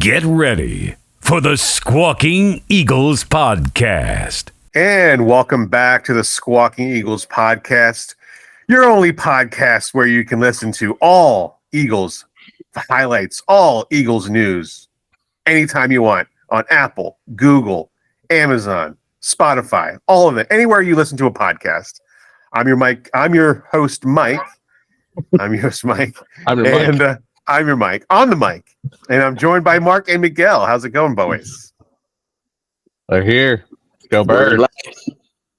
Get ready for the Squawking Eagles Podcast. And welcome back to the Squawking Eagles Podcast, your only podcast where you can listen to all Eagles highlights, all Eagles news, anytime you want on Apple, Google, Amazon, Spotify, all of it, anywhere you listen to a podcast. I'm your Mike. I'm your host, Mike. I'm your host, Mike. I'm your and, Mike. I'm your Mike on the mic, and I'm joined by Mark and Miguel. How's it going, boys? They're here. Go Birds.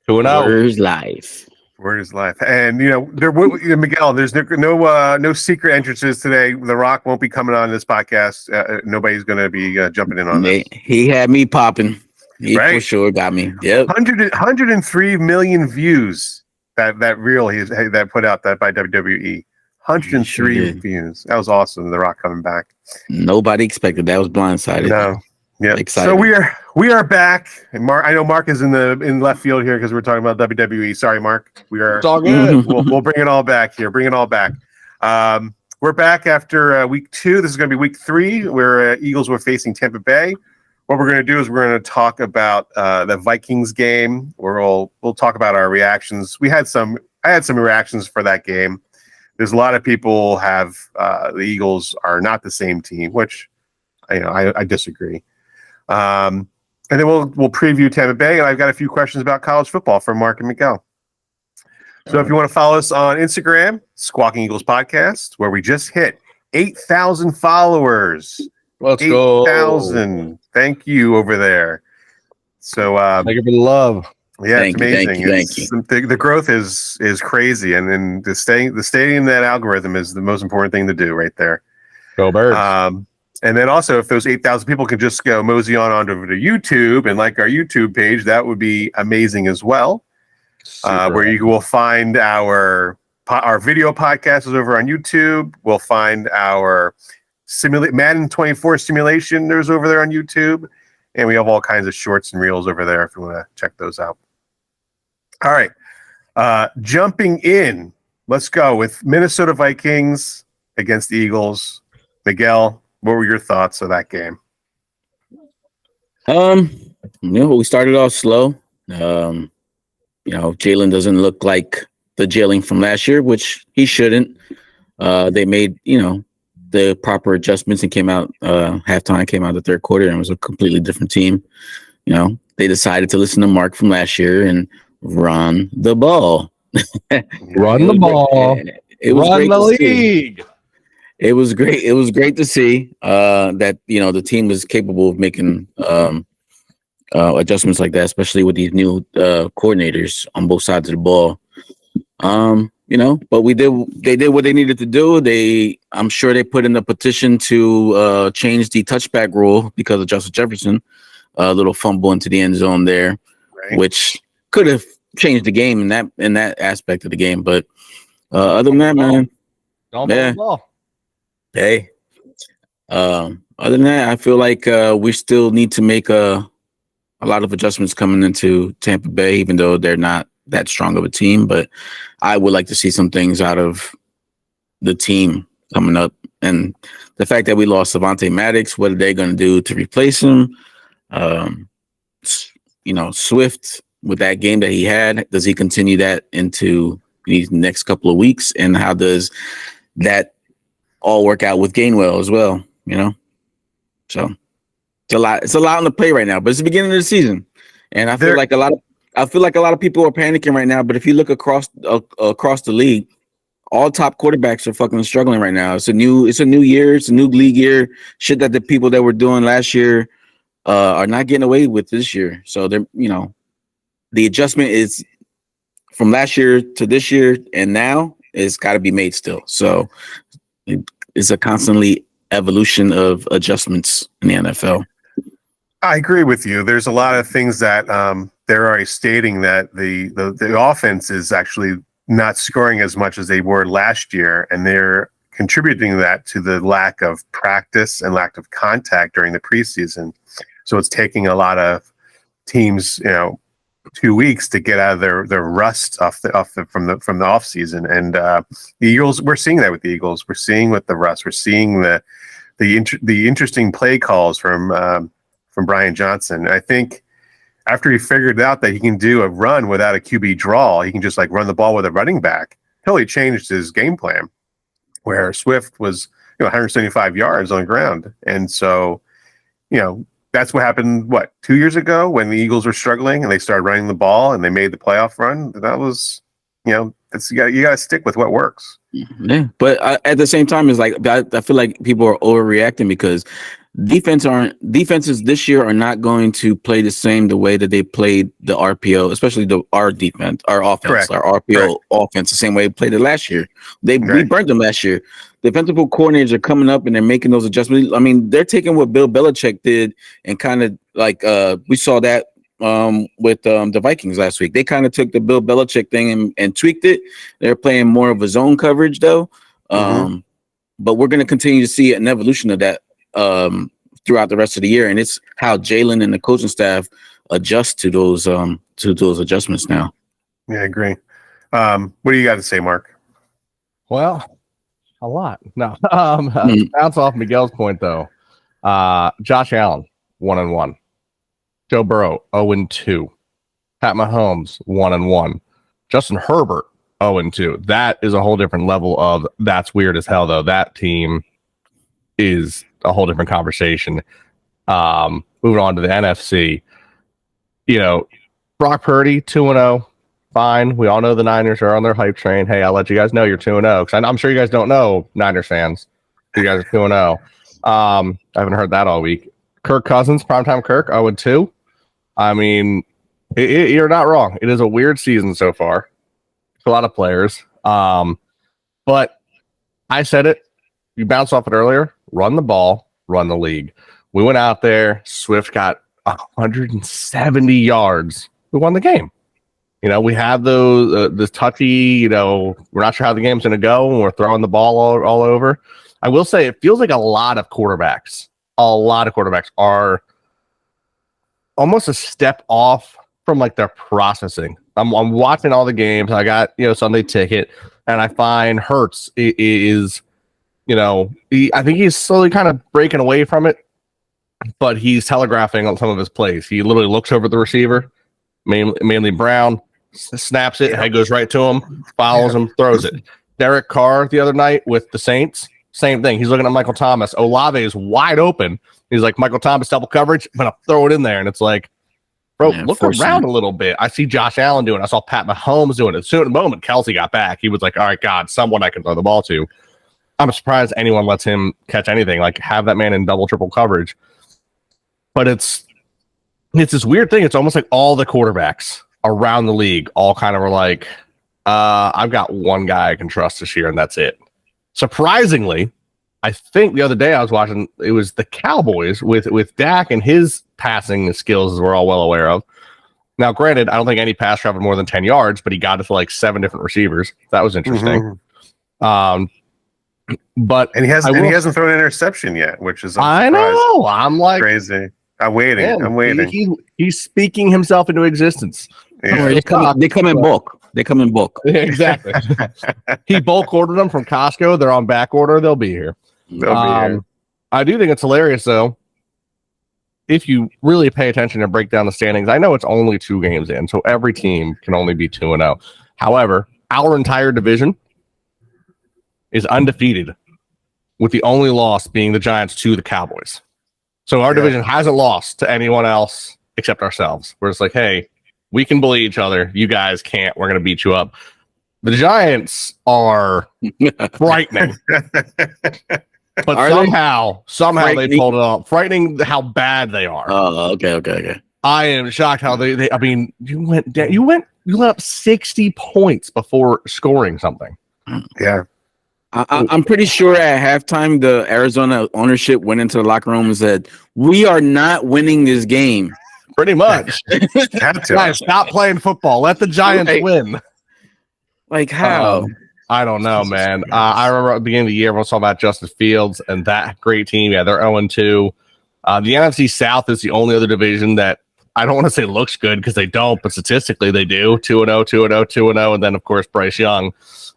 2-0. Where's life? Word is life, and Miguel. There's no secret entrances today. The Rock won't be coming on this podcast. Nobody's going to be jumping in on this. He had me popping. He Right? for sure got me. Yep. 103 million views that reel that put out that by WWE. 103 views. That was awesome. The Rock coming back. Nobody expected that. Was blindsided. No. Yeah. Excited. So we are back. And Mark, I know Mark is in left field here because we're talking about WWE. Sorry, Mark. We are. It's all good. We'll bring it all back here. Bring it all back. We're back after week 2. This is going to be week 3, where Eagles were facing Tampa Bay. What we're going to do is we're going to talk about the Vikings game. We'll talk about our reactions. I had some reactions for that game. There's a lot of people have the Eagles are not the same team, which I disagree. And then we'll preview Tampa Bay, and I've got a few questions about college football from Mark and Miguel. So if you want to follow us on Instagram, Squawking Eagles Podcast, where we just hit 8,000 followers. Let's go. 8,000. Thank you over there. So Thank you for the love. yeah, Thank it's you, amazing. thank you. The growth is crazy, and then the staying in that algorithm is the most important thing to do right there. Go Birds. And then also, if those 8,000 people could just go mosey on over to YouTube and like our YouTube page, that would be amazing as well. Where you will find our video podcast is over on YouTube. We'll find our Madden 24 simulation. There's over there on YouTube, and we have all kinds of shorts and reels over there if you want to check those out. All right, jumping in, let's go with Minnesota Vikings against the Eagles. Miguel, what were your thoughts of that game? We started off slow. Jalen doesn't look like the Jalen from last year, which he shouldn't. They made, the proper adjustments and came out the third quarter, and it was a completely different team. They decided to listen to Mark from last year and run the ball. Run the ball. It was Run great the to see. league. It was great. It was great to see that the team was capable of making adjustments like that, especially with these new coordinators on both sides of the ball. But they did what they needed to do. I'm sure they put in a petition to change the touchback rule because of Justin Jefferson, a little fumble into the end zone there, Right. which could have changed the game in that aspect of the game. But other than that, man, Don't Yeah. the ball. hey, other than that, I feel like we still need to make a lot of adjustments coming into Tampa Bay, even though they're not that strong of a team. But I would like to see some things out of the team coming up. And the fact that we lost Avonte Maddox, what are they going to do to replace him? Swift, with that game that he had, does he continue that into these next couple of weeks? And how does that all work out with Gainwell as well? So it's a lot on the play right now, but it's the beginning of the season. And I feel like a lot of people are panicking right now. But if you look across the league, all top quarterbacks are fucking struggling right now. It's a new year. It's a new league year. Shit that the people that were doing last year are not getting away with this year. So they're, the adjustment is from last year to this year, and now it's got to be made still. So it's a constantly evolution of adjustments in the NFL. I agree with you. There's a lot of things that they're already stating that the offense is actually not scoring as much as they were last year, and they're contributing that to the lack of practice and lack of contact during the preseason. So it's taking a lot of teams, 2 weeks to get out of their rust from the off season. And the Eagles, we're seeing that with the Eagles. We're seeing with the rust. We're seeing the the interesting play calls from Brian Johnson. I think after he figured out that he can do a run without a QB draw, he can just like run the ball with a running back. Totally changed his game plan, where Swift was 175 yards on the ground, and so that's what happened. 2 years ago when the Eagles were struggling and they started running the ball and they made the playoff run. That was that's you got to stick with what works. Yeah, but at the same time, it's like I feel like people are overreacting because defenses this year are not going to play the same the way that they played the RPO, especially our defense, our offense, Correct. Our RPO offense, the same way they played it last year. We burnt them last year. Defensive coordinators are coming up and they're making those adjustments. I mean, they're taking what Bill Belichick did and kind of like we saw that with the Vikings last week. They kind of took the Bill Belichick thing and tweaked it. They're playing more of a zone coverage though. But we're going to continue to see an evolution of that throughout the rest of the year, and it's how Jalen and the coaching staff adjust to those adjustments now. Yeah, I agree. What do you got to say, Mark? Well, a lot. No, bounce off Miguel's point though. Josh Allen 1-1, Joe Burrow 0-2, Pat Mahomes 1-1, Justin Herbert 0-2. That is a whole different level of that's weird as hell though. That team is a whole different conversation. Moving on to the NFC, Brock Purdy 2-0. Fine. We all know the Niners are on their hype train. Hey, I'll let you guys know you're 2-0 because I'm sure you guys don't know, Niners fans. You guys are 2-0. I haven't heard that all week. Kirk Cousins, primetime Kirk, 0-2. I mean, you're not wrong. It is a weird season so far. A lot of players. But I said it. You bounced off it earlier. Run the ball, run the league. We went out there. Swift got 170 yards. We won the game. We have this touchy, we're not sure how the game's going to go, and we're throwing the ball all over. I will say it feels like a lot of quarterbacks are almost a step off from like their processing. I'm watching all the games. I got, Sunday ticket, and I find Hurts is, I think he's slowly kind of breaking away from it, but he's telegraphing on some of his plays. He literally looks over the receiver, mainly Brown, snaps it, head goes right to him, follows him, throws it. Derek Carr the other night with the Saints, same thing. He's looking at Michael Thomas. Olave is wide open. He's like, Michael Thomas, double coverage. I'm going to throw it in there. And it's like, bro, look around a little bit. I see Josh Allen doing it. I saw Pat Mahomes doing it. Soon at the moment, Kelsey got back. He was like, all right, God, someone I can throw the ball to. I'm surprised anyone lets him catch anything, like have that man in double, triple coverage. But it's this weird thing. It's almost like all the quarterbacks around the league all kind of were like, I've got one guy I can trust this year, and that's it. Surprisingly, I think the other day I was watching, it was the Cowboys with Dak and his passing skills, as we're all well aware of. Now, granted, I don't think any pass traveled more than 10 yards, but he got it to like 7 different receivers. That was interesting. But he hasn't thrown an interception yet, which is I know. I'm like crazy. I'm waiting. Man, I'm waiting. He's speaking himself into existence. Yeah. They come in bulk. They come in bulk. Exactly. He bulk ordered them from Costco. They're on back order. They'll be here. I do think it's hilarious, though. If you really pay attention and break down the standings, I know it's only 2 games in, so every team can only be 2-0. However, our entire division is undefeated, with the only loss being the Giants to the Cowboys. So our division hasn't lost to anyone else except ourselves. Where it's like, hey, we can bully each other. You guys can't. We're going to beat you up. The Giants are frightening. But somehow they pulled it off. Frightening how bad they are. Oh, okay. I am shocked how they I mean, you let up 60 points before scoring something. Yeah. I'm pretty sure at halftime the Arizona ownership went into the locker room and said, "We are not winning this game." Pretty much. Guys, stop playing football. Let the Giants win. Like how? I don't know, man. I remember at the beginning of the year, everyone talking about Justin Fields and that great team. Yeah, they're 0-2. The NFC South is the only other division that I don't want to say looks good because they don't, but statistically they do. 2-0, 2-0, 2-0. And then, of course, Bryce Young.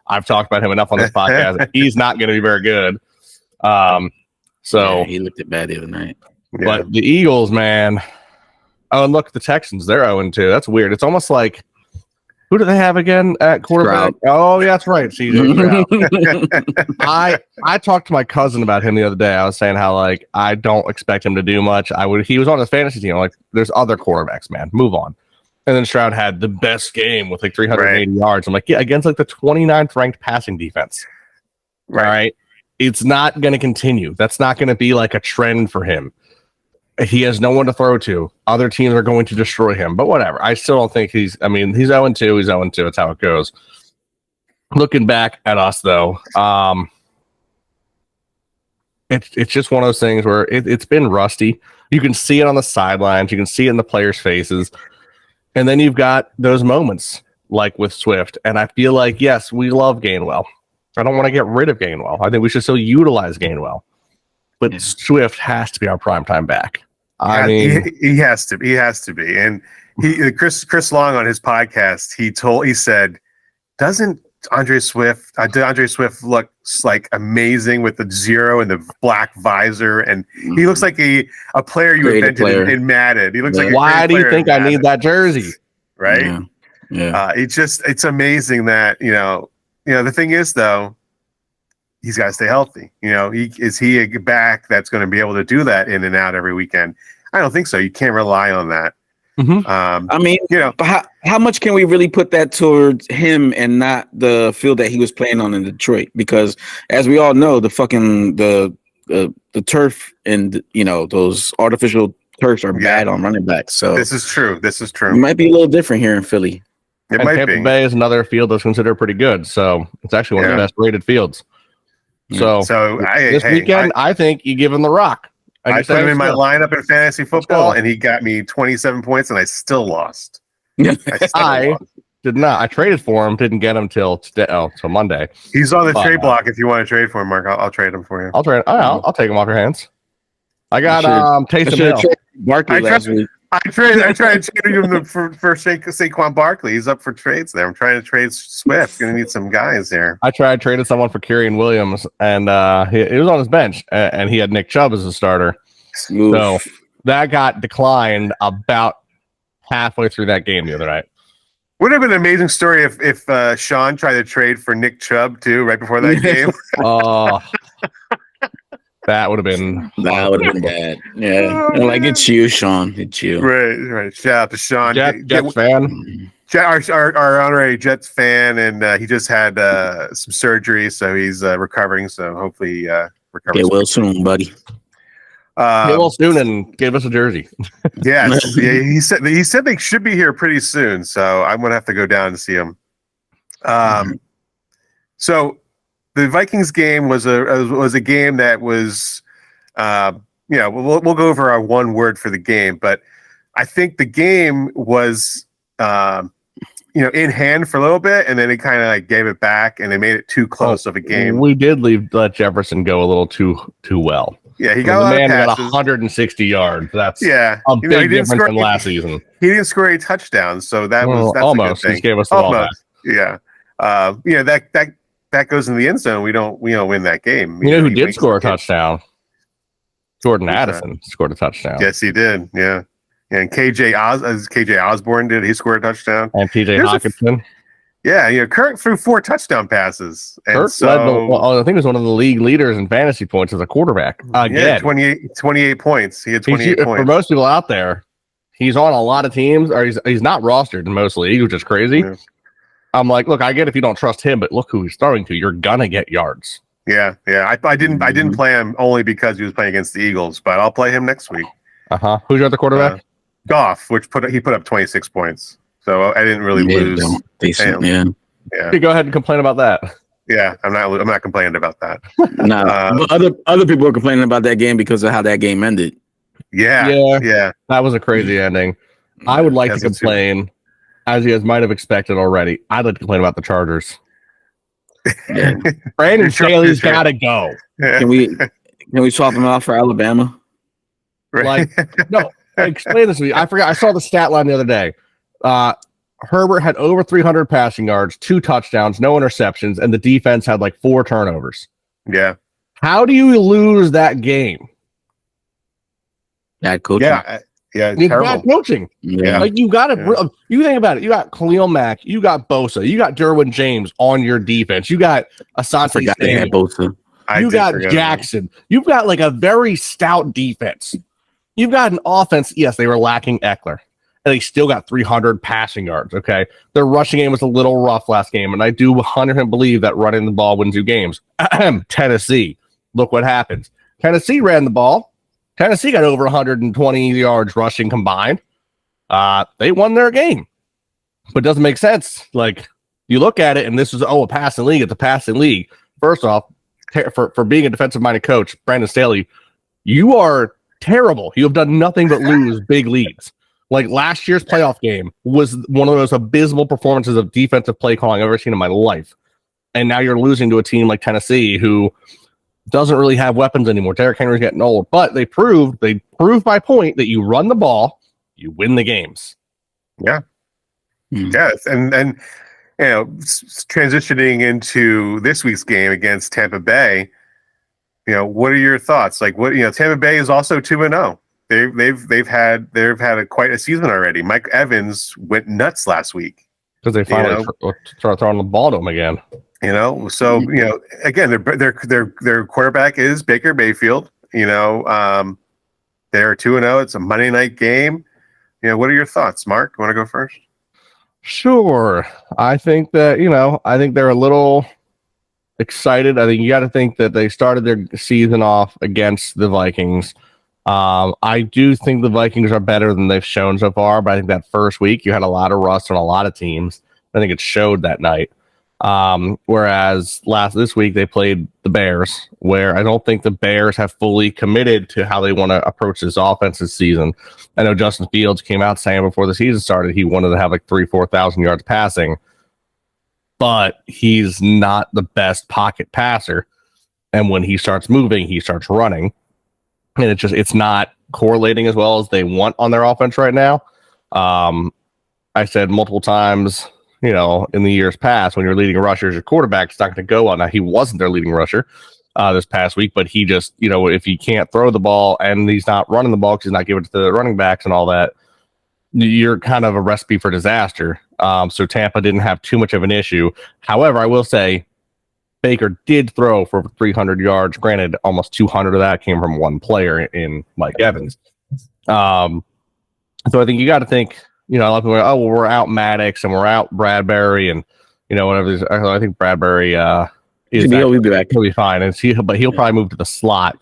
I've talked about him enough on this podcast. He's not going to be very good. So yeah, he looked at bad the other night. Yeah. But the Eagles, man. Oh, and look, the Texans, they're 0-2. That's weird. It's almost like, who do they have again at quarterback? Stroud. Oh, yeah, that's right. CJ Stroud. I talked to my cousin about him the other day. I was saying how, like, I don't expect him to do much. He was on his fantasy team. Like, there's other quarterbacks, man. Move on. And then Stroud had the best game with like 380 yards. I'm like, yeah, against like the 29th ranked passing defense. Right. All right. It's not going to continue. That's not going to be like a trend for him. He has no one to throw to. Other teams are going to destroy him, but whatever. I still don't think he's 0-2. He's 0-2. It's how it goes. Looking back at us, though, it's just one of those things where it's been rusty. You can see it on the sidelines. You can see it in the players' faces. And then you've got those moments like with Swift. And I feel like, yes, we love Gainwell. I don't want to get rid of Gainwell. I think we should still utilize Gainwell. But Swift has to be our primetime back. I mean, he has to. He has to be. And Chris Long on his podcast, he said, doesn't DeAndre Swift looks like amazing with the 0 and the black visor, and he looks like a player you invented in Madden. He looks like why do you think I need that jersey? Right? Yeah. It's amazing that the thing is though, he's got to stay healthy. Is he a back that's going to be able to do that in and out every weekend? I don't think so. You can't rely on that. Mm-hmm. I mean, how much can we really put that towards him and not the field that he was playing on in Detroit? Because as we all know, the turf and those artificial turfs are bad on running backs. So this is true. It might be a little different here in Philly. It might Tampa be. Bay is another field that's considered pretty good. So it's actually one of the best rated fields. So this weekend, I think you give him the rock. I put him in my lineup in fantasy football, and he got me 27 points, and I still lost. I did not. I traded for him. Didn't get him till Monday. He's on the trade block. If you want to trade for him, Mark, I'll trade him for you. I'll trade. I'll take him off your hands. I got Taysom Hill. Barkley last week. I tried to trade him for Saquon Barkley. He's up for trades there. I'm trying to trade Swift. Gonna need some guys here. I traded someone for Kyrian Williams, and he was on his bench, and he had Nick Chubb as a starter. Oof. So that got declined about halfway through that game the other night. Would have been an amazing story if Sean tried to trade for Nick Chubb too right before that game. That would have been bad. Yeah. Like, it's you, Sean. It's you. Right. Shout out to Sean. Jets fan. Our honorary Jets fan, and he just had some surgery, so he's recovering. So hopefully recovers. Get well soon, buddy. Get well soon and give us a jersey. Yeah. He said they should be here pretty soon, so I'm gonna have to go down and see him. So the Vikings game was a game that was, we'll go over our one word for the game, but I think the game was, in hand for a little bit, and then it kind of like gave it back, and they made it too close of a game. We did let Jefferson go a little too well. Yeah, he got a lot of passes. Got 160 yards. That's a big difference than last season. He didn't score any touchdowns, so that's almost. A good thing. He gave us the ball back. Yeah, that goes in the end zone. We don't win that game. You know who did score a touchdown? Jordan Addison scored a touchdown. Yes, he did. Yeah. And KJ Osborne did. He scored a touchdown. And TJ Hawkinson. Kirk threw 4 touchdown passes. And Kirk I think he was one of the league leaders in fantasy points as a quarterback. Again, 28 points. He had 28 points. For most people out there, he's on a lot of teams, or he's not rostered in most leagues, which is crazy. Yeah. I'm like, look, I get if you don't trust him, but look who he's throwing to. You're gonna get yards. Yeah. I didn't play him only because he was playing against the Eagles, but I'll play him next week. Who's your other quarterback? Goff, which put up 26 points. So I didn't really lose. Decent, yeah. You go ahead and complain about that. Yeah, I'm not complaining about that. No, but other people are complaining about that game because of how that game ended. Yeah. That was a crazy ending. I would like to complain, as you guys might have expected already. I'd like to complain about the Chargers. Yeah. Brandon Staley's got to go. Can we swap him out for Alabama? Right. No. Explain this to me. I forgot. I saw the stat line the other day. Herbert had over 300 passing yards, 2 touchdowns, no interceptions, and the defense had like 4 turnovers. Yeah. How do you lose that game? Bad coaching. Yeah, It's terrible. bad coaching. Yeah. Like you got to, you think about it. You got Khalil Mack, you got Bosa, you got Derwin James on your defense. You got I Asante forgot they had Samuel. Bosa. You got Jackson. You've got like a very stout defense. You've got an offense. Yes, they were lacking Eckler, and they still got 300 passing yards. Okay, their rushing game was a little rough last game, and I do 100% believe that running the ball wins you games. Tennessee, look what happens. Tennessee ran the ball. Tennessee got over 120 yards rushing combined. They won their game, but it doesn't make sense. Like you look at it, and this is a passing league. It's a passing league. First off, for being a defensive-minded coach, Brandon Staley, you are terrible. You have done nothing but lose big leads. Like last year's playoff game was one of those abysmal performances of defensive play calling I've ever seen in my life. And now you're losing to a team like Tennessee who doesn't really have weapons anymore. Derrick Henry's getting old, but they proved by point that you run the ball, you win the games. Yeah. Yes. And transitioning into this week's game against Tampa Bay, what are your thoughts? Like Tampa Bay is also 2-0. They've had quite a season already. Mike Evans went nuts last week because they finally start throwing the ball to him again. So again, their quarterback is Baker Mayfield. They're 2-0. It's a Monday night game. What are your thoughts, Mark? You want to go first? Sure. I think that I think they're a little excited. I think you got to think that they started their season off against the Vikings. I do think the Vikings are better than they've shown so far, but I think that first week you had a lot of rust on a lot of teams. I think it showed that night. Whereas this week they played the Bears, where I don't think the Bears have fully committed to how they want to approach this offense this season. I know Justin Fields came out saying before the season started he wanted to have like 3,000-4,000 yards passing, but he's not the best pocket passer. And when he starts moving, he starts running. And it's not correlating as well as they want on their offense right now. I said multiple times, in the years past, when you're leading a rusher as your quarterback, it's not going to go well. Now, he wasn't their leading rusher this past week, but he just, if he can't throw the ball and he's not running the ball because he's not giving it to the running backs and all that, you're kind of a recipe for disaster. So Tampa didn't have too much of an issue. However, I will say Baker did throw for 300 yards. Granted, almost 200 of that came from one player in Mike Evans. So I think you got to think, a lot of people are, we're out Maddox and we're out Bradbury and, whatever. I think Bradbury he'll be back. He'll be fine. But he'll probably move to the slot.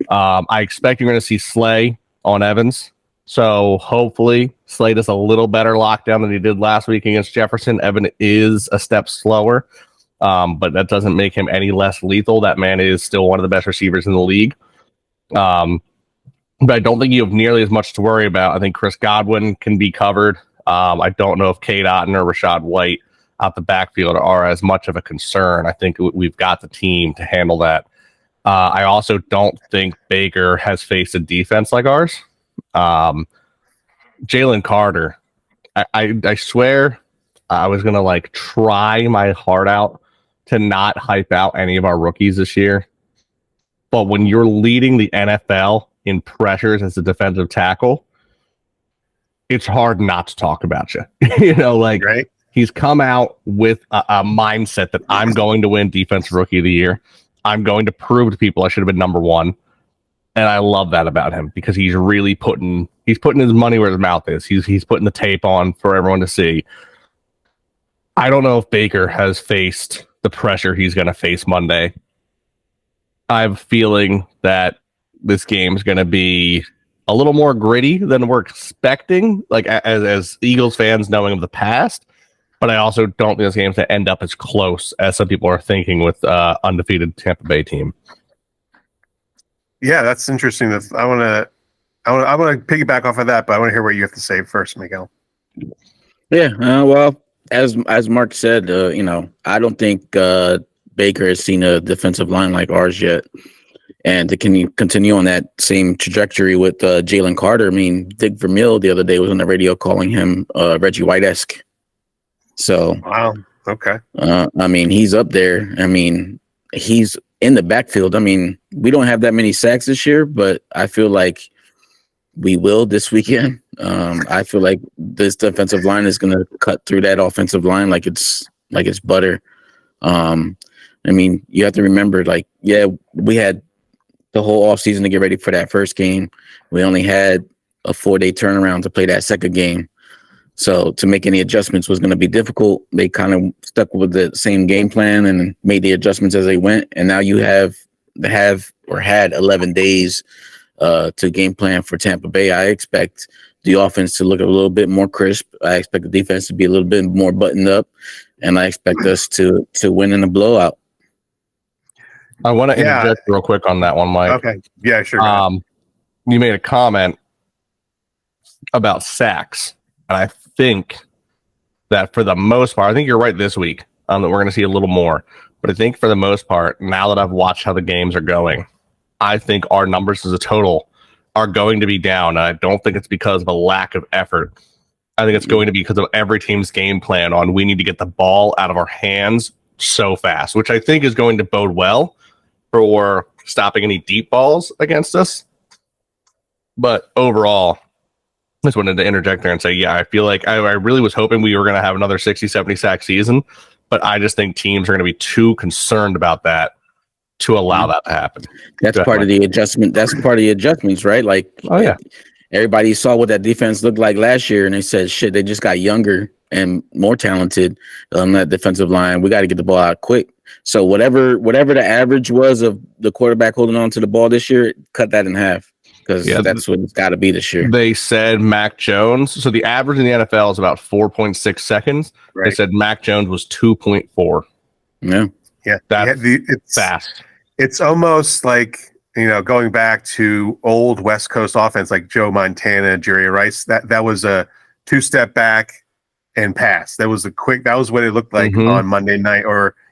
I expect you're going to see Slay on Evans. So hopefully Slay does a little better lockdown than he did last week against Jefferson. Evan is a step slower, but that doesn't make him any less lethal. That man is still one of the best receivers in the league. But I don't think you have nearly as much to worry about. I think Chris Godwin can be covered. I don't know if Cade Otton or Rashad White out the backfield are as much of a concern. I think we've got the team to handle that. I also don't think Baker has faced a defense like ours. Jalen Carter, I swear I was going to try my heart out to not hype out any of our rookies this year. But when you're leading the NFL in pressures as a defensive tackle, it's hard not to talk about you. Right? He's come out with a mindset that I'm going to win Defensive Rookie of the Year. I'm going to prove to people I should have been number one. And I love that about him because he's really putting his money where his mouth is. He's putting the tape on for everyone to see. I don't know if Baker has faced the pressure he's going to face Monday. I have a feeling that this game is going to be a little more gritty than we're expecting, as Eagles fans knowing of the past. But I also don't think this game's going to end up as close as some people are thinking with undefeated Tampa Bay team. Yeah, that's interesting. I want to piggyback off of that, but I want to hear what you have to say first, Miguel. Yeah, well, as Mark said, I don't think Baker has seen a defensive line like ours yet. And to continue on that same trajectory with Jalen Carter, Dick Vermeil the other day was on the radio calling him Reggie White-esque. So, wow, okay. He's up there. He's in the backfield. I mean, we don't have that many sacks this year, but I feel like we will this weekend. I feel like this defensive line is going to cut through that offensive line like it's butter. I mean, you have to remember, like, yeah, we had the whole offseason to get ready for that first game. We only had a 4-day turnaround to play that second game. So to make any adjustments was going to be difficult. They kind of stuck with the same game plan and made the adjustments as they went. And now you had 11 days to game plan for Tampa Bay. I expect the offense to look a little bit more crisp. I expect the defense to be a little bit more buttoned up. And I expect us to win in a blowout. I want to interject real quick on that one, Mike. Okay. Yeah, sure. You made a comment about sacks. And I think that for the most part, I think you're right this week that we're going to see a little more. But I think for the most part, now that I've watched how the games are going, I think our numbers as a total are going to be down. And I don't think it's because of a lack of effort. I think it's going to be because of every team's game plan on we need to get the ball out of our hands so fast, which I think is going to bode well for stopping any deep balls against us. But overall, I just wanted to interject there and say, yeah, I feel like I really was hoping we were going to have another 60, 70 sack season, but I just think teams are going to be too concerned about that to allow that to happen. That's part of the adjustment. That's part of the adjustments, right? Like, oh yeah, everybody saw what that defense looked like last year, and they said, shit, they just got younger and more talented on that defensive line. We got to get the ball out quick. So whatever the average was of the quarterback holding on to the ball this year, cut that in half. Because that's what it's got to be this year. They said Mac Jones. So the average in the NFL is about 4.6 seconds. Right. They said Mac Jones was 2.4. Yeah. Yeah. It's fast. It's almost like, going back to old West Coast offense, like Joe Montana, Jerry Rice, that was a 2-step back and pass. That was what it looked like on Monday night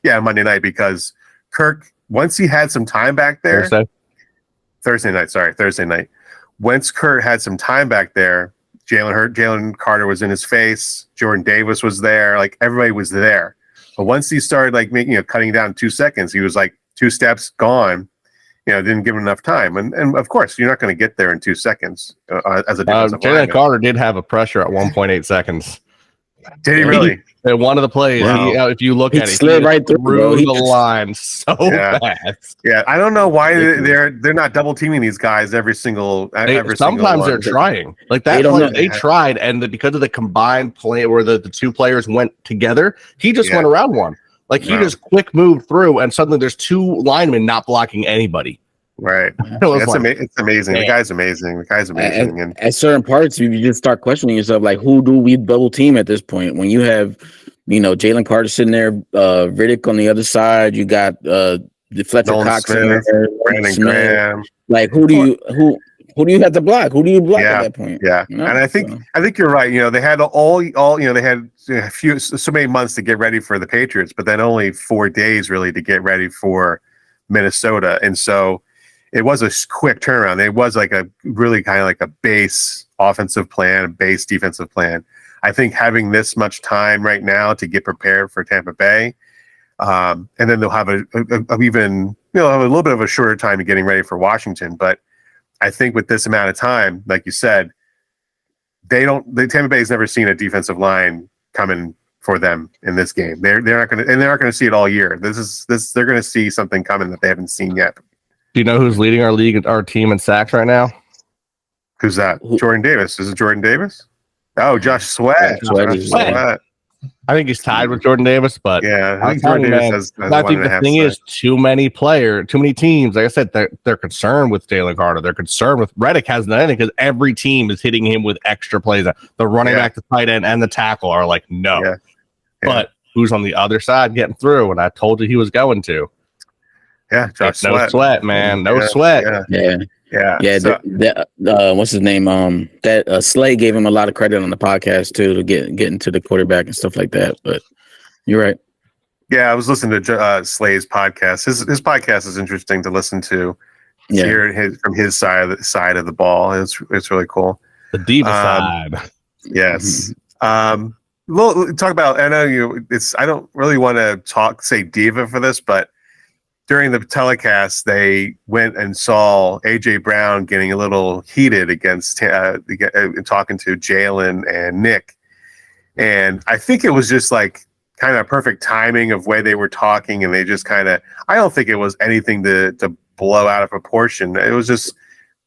Monday night, because Kirk, once he had some time back there, Thursday night. Once Kurt had some time back there, Jalen Carter was in his face. Jordan Davis was there. Like, everybody was there. But once he started cutting down 2 seconds, he was like 2 steps gone. Didn't give him enough time. And of course, you're not going to get there in 2 seconds as a defensive lineman. Jalen Carter did have a pressure at 1.8 seconds. Did he really? At one of the plays, if you look at it, slid right through the line so fast. Yeah, I don't know why they're not double teaming these guys every single. Sometimes they're trying like that. They tried, and because of the combined play where the two players went together, he just went around one. Like, he just quick moved through, and suddenly there's 2 linemen not blocking anybody. Right. It's amazing. The guy's amazing. And at certain parts, you just start questioning yourself, like, who do we double team at this point? When you have, Jalen Carter sitting there, Riddick on the other side, you got the Fletcher Cox in there, Brandon Graham. Like, who do you have to block? Who do you block at that point? Yeah. And I think you're right. They had they had so many months to get ready for the Patriots, but then only 4 days really to get ready for Minnesota. And so it was a quick turnaround. It was like a really kind of like a base offensive plan, a base defensive plan. I think having this much time right now to get prepared for Tampa Bay, and then they'll have a little bit of a shorter time to getting ready for Washington. But I think with this amount of time, like you said, Tampa Bay's never seen a defensive line coming for them in this game. They're not going to see it all year. They're going to see something coming that they haven't seen yet. Do you know who's leading our team in sacks right now? Who's that? Jordan Davis. Is it Jordan Davis? Oh, Josh Sweat. Sweat. I think he's tied with Jordan Davis, but yeah, I think Jordan Davis has I think the thing is, too many teams. Like I said, they're concerned with Jalen Carter. They're concerned with Riddick hasn't done anything because every team is hitting him with extra plays. The running back, the tight end, and the tackle are like, no. Yeah. But who's on the other side getting through? And I told you he was going to. Yeah, Josh no sweat, man. No sweat. Yeah. So what's his name? That Slay gave him a lot of credit on the podcast too to get into the quarterback and stuff like that. But you're right. Yeah, I was listening to Slay's podcast. His podcast is interesting to listen to. Yeah. Hear from his side of the ball. It's really cool. The diva side. Yes. We'll talk about. I know I don't really want to say diva for this, but during the telecast, they went and saw AJ Brown getting a little heated against talking to Jalen and Nick. And I think it was just like kind of perfect timing of way they were talking. And they just kind of, I don't think it was anything to blow out of proportion. It was just,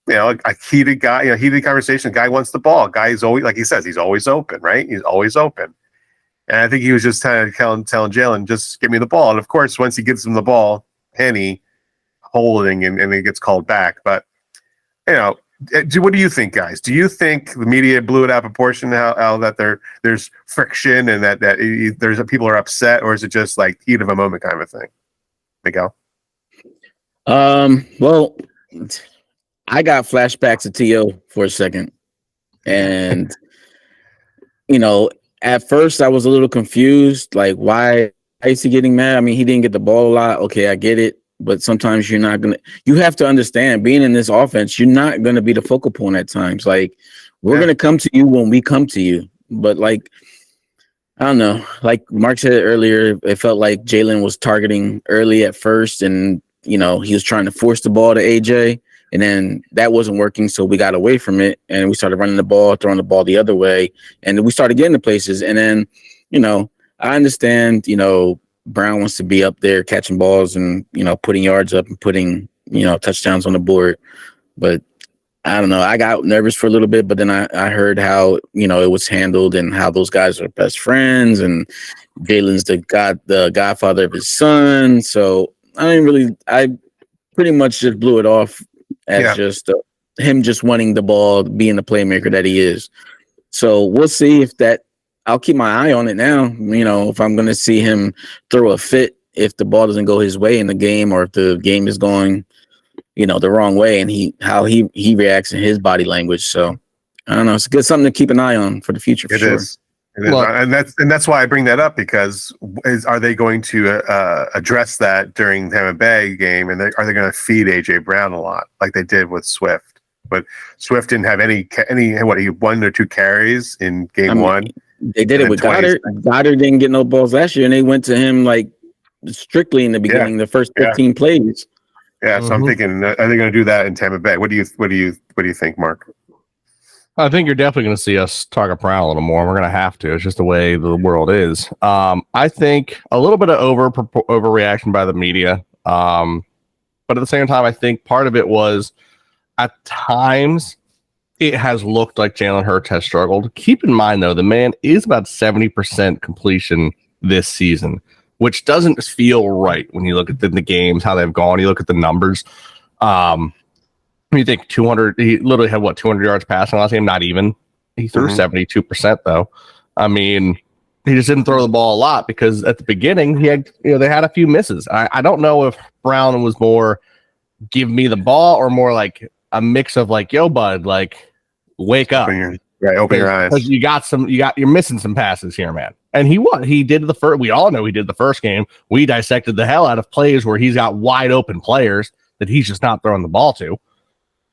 a heated guy, heated conversation. Guy wants the ball. Guy is always, like he says, he's always open, right? He's always open. And I think he was just kind of telling Jalen, just give me the ball. And of course, once he gives him the ball, Penny holding and it gets called back. But, what do you think, guys? Do you think the media blew it out of proportion? How that there's friction and that there's people are upset, or is it just like heat of a moment kind of a thing? Miguel? Well, I got flashbacks of T.O. for a second. And, at first I was a little confused. Like, why is he getting mad? I mean, he didn't get the ball a lot. Okay, I get it. But sometimes you have to understand, being in this offense, you're not going to be the focal point at times. Like, we're going to come to you when we come to you. But, like, I don't know. Like Mark said earlier, it felt like Jalen was targeting early at first. And, he was trying to force the ball to AJ. And then that wasn't working. So we got away from it. And we started running the ball, throwing the ball the other way. And we started getting to places. And then, I understand, Brown wants to be up there catching balls and, putting yards up and putting, touchdowns on the board. But I don't know. I got nervous for a little bit, but then I heard how, it was handled and how those guys are best friends and Jalen's the godfather of his son. So I pretty much just blew it off as just him just wanting the ball, being the playmaker that he is. So we'll see if that. I'll keep my eye on it now. If I'm going to see him throw a fit, if the ball doesn't go his way in the game, or if the game is going, the wrong way, and how he reacts in his body language. So I don't know. It's something to keep an eye on for the future. For sure. It is. Well, and that's why I bring that up, because are they going to address that during the Tampa Bay game, and are they going to feed AJ Brown a lot like they did with Swift? But Swift didn't have any he 1 or 2 carries in game one. They did it with Goddard. Goddard didn't get no balls last year, and they went to him like strictly in the beginning, the first 15 plays. Yeah, so I'm thinking, are they going to do that in Tampa Bay? What do you think, Mark? I think you're definitely going to see us target Brown a little more. We're going to have to. It's just the way the world is. I think a little bit of overreaction by the media, but at the same time, I think part of it was at times it has looked like Jalen Hurts has struggled. Keep in mind, though, the man is about 70% completion this season, which doesn't feel right when you look at the games, how they've gone. You look at the numbers. You think 200, he literally had 200 yards passing last game? Not even. He threw 72%, though. I mean, he just didn't throw the ball a lot because at the beginning, he had, they had a few misses. I don't know if Brown was more give me the ball or more like a mix of like, yo, bud, like, wake up. Open your eyes. Because you're missing some passes here, man. And he did the first, we all know he did the first game. We dissected the hell out of plays where he's got wide open players that he's just not throwing the ball to.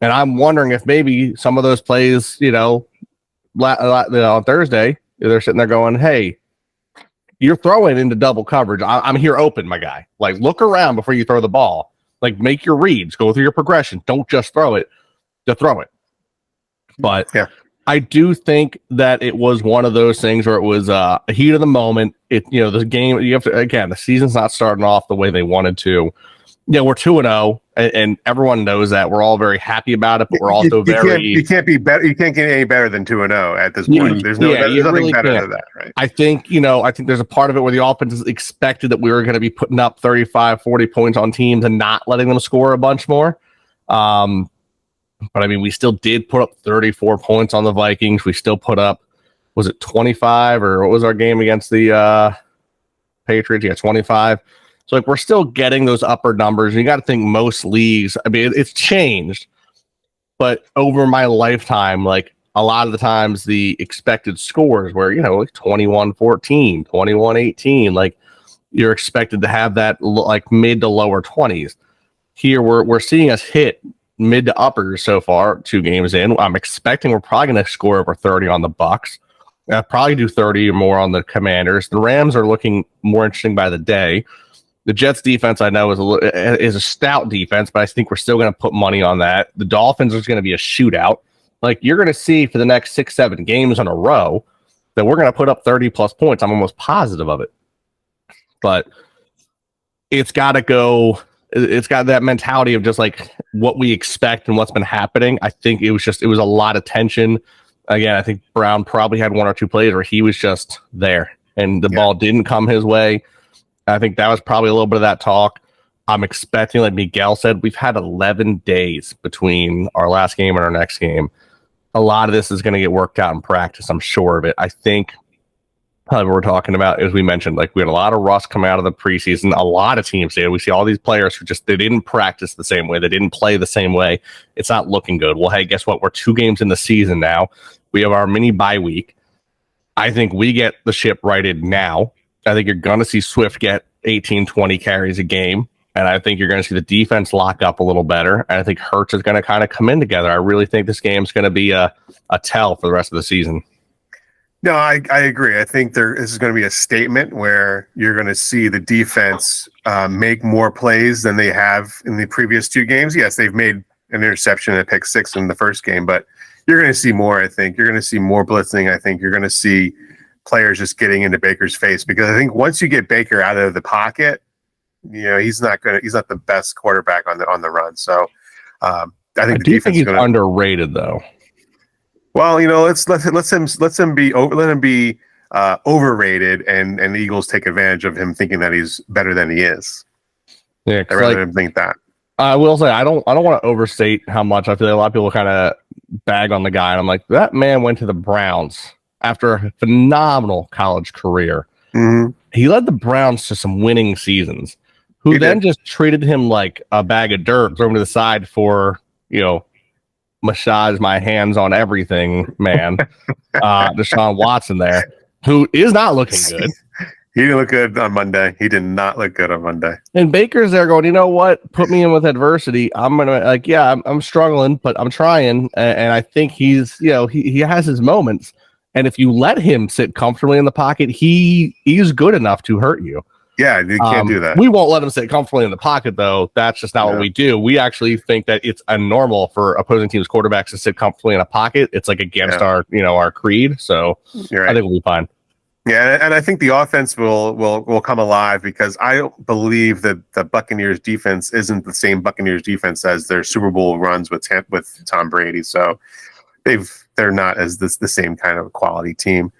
And I'm wondering if maybe some of those plays, on Thursday, they're sitting there going, hey, you're throwing into double coverage. I'm here open, my guy. Like, look around before you throw the ball. Like, make your reads. Go through your progression. Don't just throw it to throw it. But I do think that it was one of those things where it was a heat of the moment. The game, you have to, again, the season's not starting off the way they wanted to. We're 2-0, and everyone knows that. We're all very happy about it, but we're also you can't be better. You can't get any better than 2-0 at this point. There's nothing really better than that, right? I think there's a part of it where the offense is expected that we were going to be putting up 35, 40 points on teams and not letting them score a bunch more. But I mean, we still did put up 34 points on the Vikings. We still put up, was it 25 or what was our game against the Patriots? Yeah, 25. So like we're still getting those upper numbers. You got to think most leagues, I mean, it's changed, but over my lifetime, like a lot of the times the expected scores were, like 21-14, 21-18, like you're expected to have that like mid to lower 20s. Here we're seeing us hit mid to uppers so far, 2 games in. I'm expecting we're probably going to score over 30 on the Bucs. I'll probably do 30 or more on the Commanders. The Rams are looking more interesting by the day. The Jets defense, I know, is a stout defense, but I think we're still going to put money on that. The Dolphins is going to be a shootout. Like, you're going to see for the next 6-7 games in a row that we're going to put up 30-plus points. I'm almost positive of it. But it's got to go. It's got that mentality of just like what we expect and what's been happening. I think it was a lot of tension. Again, I think Brown probably had one or two plays where he was just there and the ball didn't come his way. I think that was probably a little bit of that talk. I'm expecting, like Miguel said, we've had 11 days between our last game and our next game. A lot of this is going to get worked out in practice. I'm sure of it. I think what we're talking about, as we mentioned, like we had a lot of rust come out of the preseason. A lot of teams did. We see all these players who they didn't practice the same way. They didn't play the same way. It's not looking good. Well, hey, guess what? We're 2 games in the season now. We have our mini bye week. I think we get the ship righted now. I think you're going to see Swift get 18, 20 carries a game. And I think you're going to see the defense lock up a little better. And I think Hurts is going to kind of come in together. I really think this game's going to be a tell for the rest of the season. No, I agree. I think this is going to be a statement where you're going to see the defense make more plays than they have in the previous 2 games. Yes, they've made an interception and a pick 6 in the first game, but you're going to see more, I think. You're going to see more blitzing. I think you're going to see players just getting into Baker's face, because I think once you get Baker out of the pocket, he's not the best quarterback on the run. So I think the defense is underrated though. Well, let him be overrated, and the Eagles take advantage of him thinking that he's better than he is. Yeah, I'd rather him think that. I will say I don't want to overstate how much I feel like a lot of people kind of bag on the guy, and I'm like, that man went to the Browns after a phenomenal college career. Mm-hmm. He led the Browns to some winning seasons, who then just treated him like a bag of dirt, throw him to the side for, massage my hands on everything, man. Deshaun Watson there, who is not looking good. He didn't look good on Monday. He did not look good on Monday. And Baker's there going, you know what? Put me in with adversity. I'm going to I'm struggling, but I'm trying. And I think he's, he has his moments. And if you let him sit comfortably in the pocket, he's good enough to hurt you. Yeah, you can't do that. We won't let him sit comfortably in the pocket, though. That's just not what we do. We actually think that it's normal for opposing teams' quarterbacks to sit comfortably in a pocket. It's like against our creed. So You're right. I think we'll be fine. Yeah, and I think the offense will come alive, because I don't believe that the Buccaneers defense isn't the same Buccaneers defense as their Super Bowl runs with Tom Brady. So they're not as the same kind of quality team.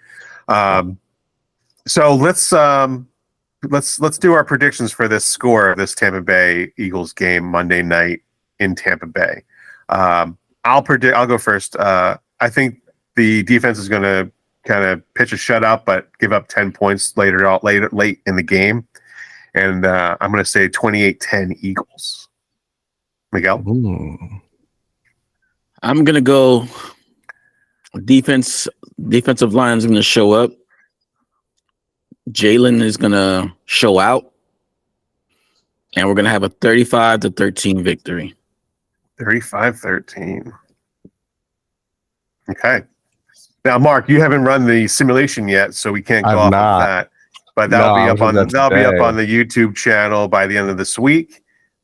So let's do our predictions for this score of this Tampa Bay Eagles game Monday night in Tampa Bay. I'll go first. I think the defense is going to kind of pitch a shutout, but give up 10 points late in the game. And I'm going to say 28-10 Eagles. Miguel? Ooh. I'm going to go defensive line is going to show up. Jalen is going to show out. And we're going to have a 35-13 victory. 35-13. Okay. Now, Mark, you haven't run the simulation yet, so we can't go off of that. But that'll be up on the YouTube channel by the end of this week.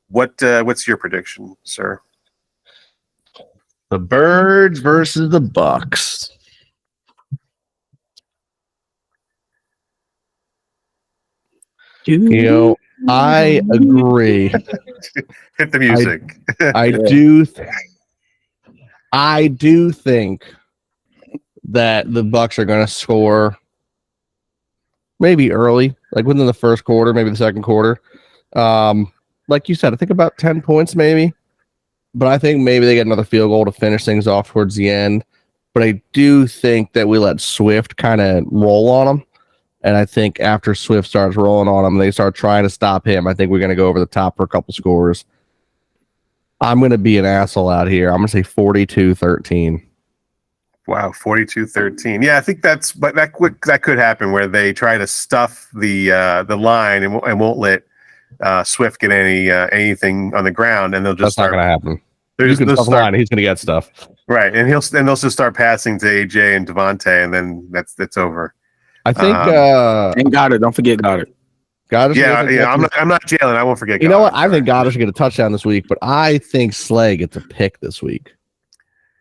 What's your prediction, sir? The Birds versus the Bucs. I agree. Hit the music. I do think that the Bucs are going to score maybe early, like within the first quarter, maybe the second quarter. Like you said, I think about 10 points maybe. But I think maybe they get another field goal to finish things off towards the end. But I do think that we let Swift kind of roll on them. And I think after Swift starts rolling on them, they start trying to stop him. I think we're going to go over the top for a couple scores. I'm going to be an asshole out here. I'm going to say 42-13. Wow, 42-13. Yeah, I think that could happen where they try to stuff the line and won't let Swift get anything on the ground, and they'll just That's not going to happen. You can stuff the line, he's going to get stuff. Right, and they'll just start passing to AJ and Devontae, and then that's over. I think and Goddard. Don't forget Goddard. Goddard. I'm not jailing. I won't forget. You know what? I think Goddard should get a touchdown this week, but I think Slay gets a pick this week.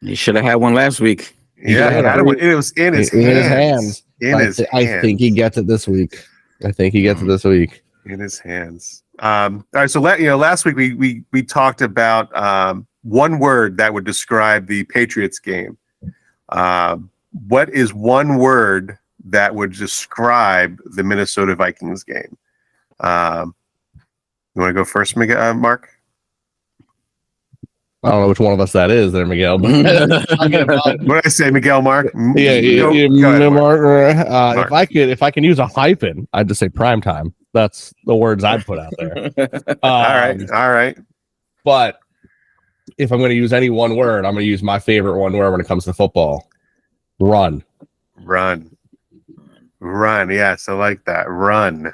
He should have had one last week. Yeah, it was in his hands. I think he gets it this week. In his hands. All right. So last week we talked about one word that would describe the Patriots game. What is one word that would describe the Minnesota Vikings game? You want to go first, Mark? I don't know which one of us that is there, Miguel. But what did I say, Miguel? Mark? Mark. If I can use a hyphen, I'd just say prime time. That's the words I'd put out there. All right. But if I'm going to use any one word, I'm going to use my favorite one word when it comes to football. Run. Yes, I like that. Run.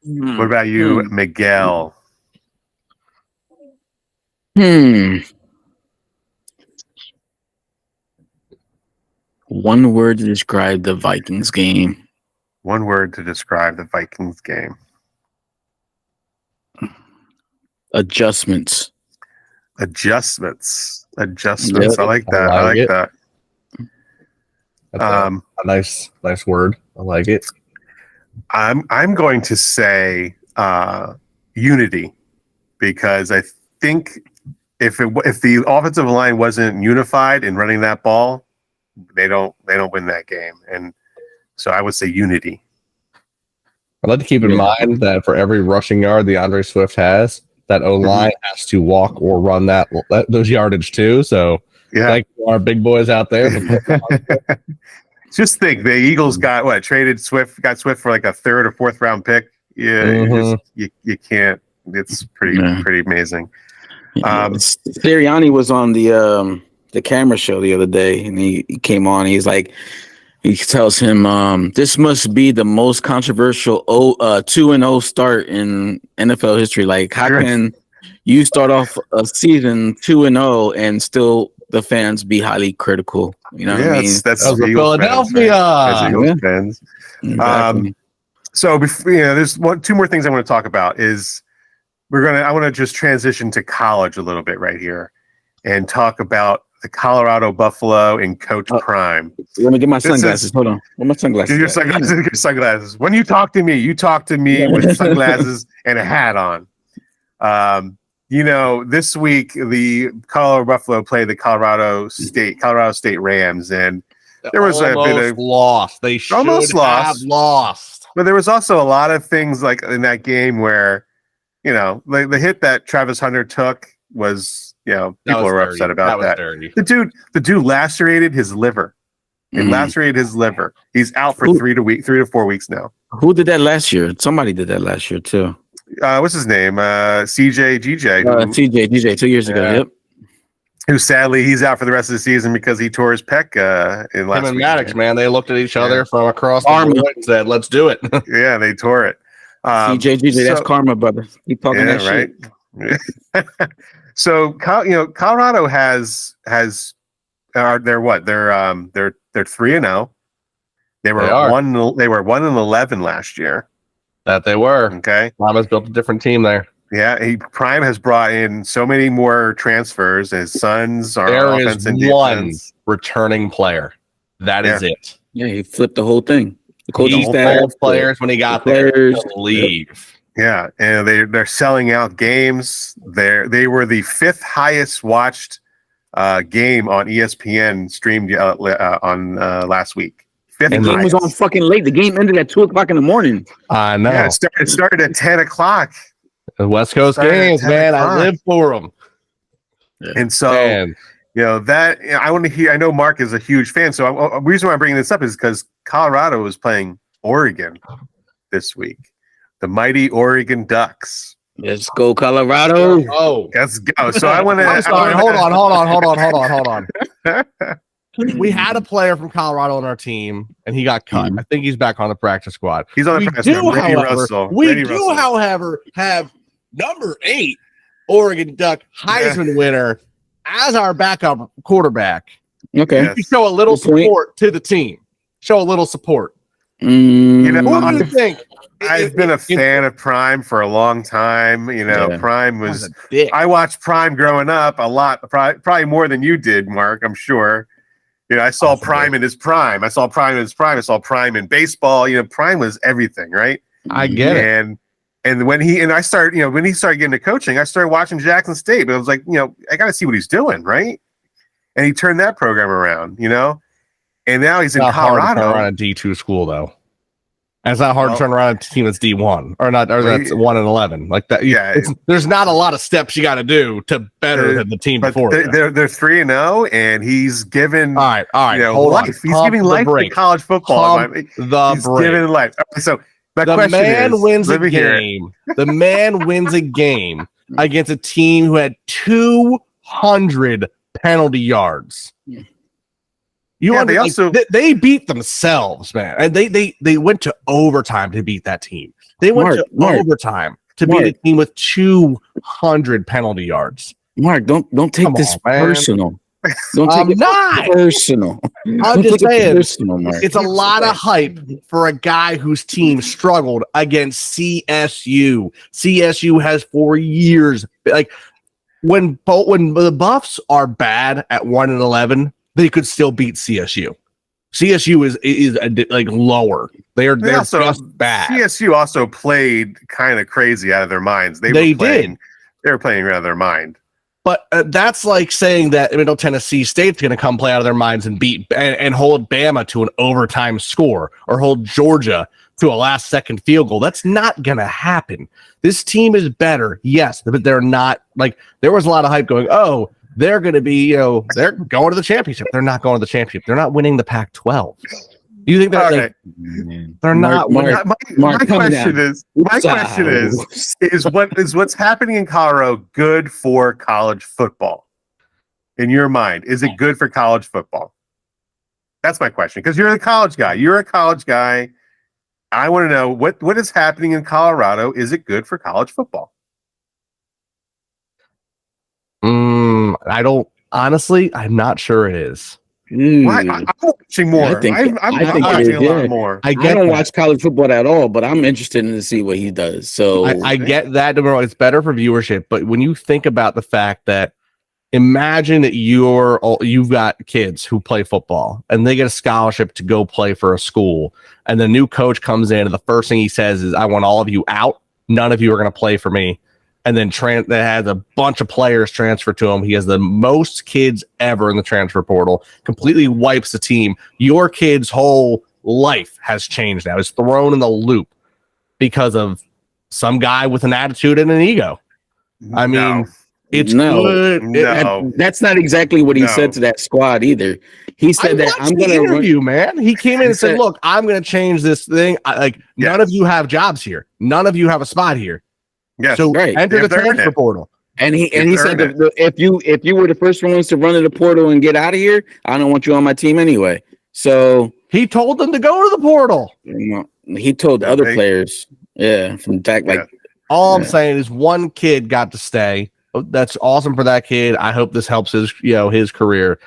What about you, Miguel? One word to describe the Vikings game. Adjustments. I like that. I like that. That's a nice word. I like it. I'm going to say unity, because I think if the offensive line wasn't unified in running that ball, they don't win that game. And so I would say unity. I'd like to keep in mind that for every rushing yard DeAndre Swift has, that O-line has to walk or run those yardage too. So like our big boys out there. Just think, the Eagles got Swift for like a third or fourth round pick. Yeah, you can't. It's pretty amazing. Sirianni was on the camera show the other day, and he came on. He's like, he tells him, this must be the most controversial 2-0 start in NFL history. Like, how can you start off a season 2-0 and still the fans be highly critical? You know what I mean? That's Philadelphia. Fans. Exactly. So there's two more things I want to talk about. I want to just transition to college a little bit right here and talk about the Colorado Buffalo in Coach Prime. Let me get my sunglasses. Hold on. Where my sunglasses? Get your sunglasses. When you talk to me with sunglasses and a hat on. This week the Colorado Buffalo played the Colorado State Rams, and there was a bit of lost. They should almost have lost. But there was also a lot of things like in that game where, the hit that Travis Hunter took was, people were upset about that. The dude lacerated his liver. He's out for 3 to 4 weeks now. Who did that last year? Somebody did that last year too. What's his name? CJ GJ. CJ 2 years ago. Yep. Who sadly he's out for the rest of the season because he tore his pec in last week. Maddox, man, they looked at each other from across the board and said, "Let's do it." Yeah, they tore it. CJ GJ, that's karma, brother. Keep talking that shit. Right. So Colorado has they're 3-0. They were 1-11 last year. That they were. Okay. Mama's built a different team there. Yeah, Prime has brought in so many more transfers. His sons are there offense is and one defense. Returning player. That is it. Yeah, he flipped the whole thing. The coaching staff, players when he got there to leave. Yeah, and they're selling out games. They were the 5th highest watched game on ESPN streamed on last week. The game was on fucking late. The game ended at 2:00 in the morning. I know. Yeah, it started at 10 o'clock. The West Coast games, man. I live for them. And so, that I want to hear. I know Mark is a huge fan. So the reason why I'm bringing this up is because Colorado is playing Oregon this week. The mighty Oregon Ducks. Let's go, Colorado. Oh, let's go. So I want to. I'm sorry. Hold on. We had a player from Colorado on our team, and he got cut. I think he's back on the practice squad. He's on the practice squad. We do, however, have number 8 Oregon Duck Heisman winner as our backup quarterback. Okay. You show a little support to the team. Show a little support. You know, What do you think? I've been a fan of Prime for a long time. You know, Prime was. I watched Prime growing up a lot, probably more than you did, Mark. I'm sure. You know, I saw Prime in his prime. I saw Prime in his prime. I saw Prime in baseball. You know, Prime was everything, right? I get it. And when he started getting into coaching, I started watching Jackson State. But I was like, you know, I got to see what he's doing, right? And he turned that program around, you know. And now he's in Colorado. Hard to turn around a D2 school, though. And it's not hard to turn around a team that's D1 or not, or that's 1-11 like that. Yeah, there's not a lot of steps you got to do to better than the team before. They're 3-0, and he's given. All right. You know, hold life. on. He's giving life to college football. He's giving life. So the man wins a game. The man wins a game against a team who had 200 penalty yards. They beat themselves, man, and they went to overtime to beat that team. They went to overtime to beat a team with 200 penalty yards. Mark, don't take this personal. Don't take it personal. I'm just saying, it's a lot of hype for a guy whose team struggled against CSU. CSU has for years, like when the Buffs are bad at 1-11. They could still beat CSU. CSU is like lower. They're also just bad. CSU also played kind of crazy out of their minds. They were playing out of their mind. But that's like saying that Middle Tennessee State's going to come play out of their minds and beat and hold Bama to an overtime score or hold Georgia to a last second field goal. That's not going to happen. This team is better, yes, but they're not like there was a lot of hype going. Oh, they're going to be, they're going to the championship. They're not going to the championship. They're not winning the Pac-12. Do you think they're they're not? My question is what's happening in Colorado good for college football? In your mind, is it good for college football? That's my question. Because you're a college guy. You're a college guy. I want to know what is happening in Colorado. Is it good for college football? I'm not sure it is. I'm watching more. I think I'm watching a lot more. I don't watch college football at all, but I'm interested in to see what he does. So I get that. It's better for viewership, but when you think about the fact that imagine that you've got kids who play football and they get a scholarship to go play for a school, and the new coach comes in and the first thing he says is, "I want all of you out. None of you are going to play for me." And then that has a bunch of players transfer to him. He has the most kids ever in the transfer portal, completely wipes the team. Your kid's whole life has changed now. It's thrown in the loop because of some guy with an attitude and an ego. I mean, it's good. That's not exactly what he said to that squad either. He said that I'm going to interview, man. He came in and said, "Look, I'm going to change this thing. None of you have jobs here. None of you have a spot here. Yes, so enter the transfer portal." And he said that if you were the first ones to run in the portal and get out of here, I don't want you on my team anyway. So he told them to go to the portal. He told the other players, all I'm saying is one kid got to stay. That's awesome for that kid. I hope this helps his career.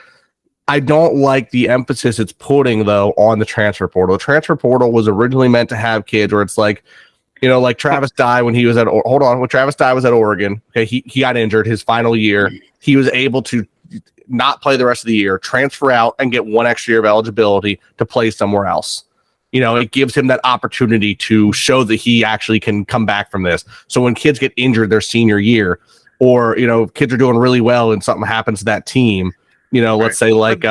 I don't like the emphasis it's putting though on the transfer portal. The transfer portal was originally meant to have kids where it's like, like Travis Dye when he was when Travis Dye was at Oregon, okay, he got injured his final year. He was able to not play the rest of the year, transfer out, and get one extra year of eligibility to play somewhere else. It gives him that opportunity to show that he actually can come back from this. So when kids get injured their senior year, or kids are doing really well and something happens to that team, let's say like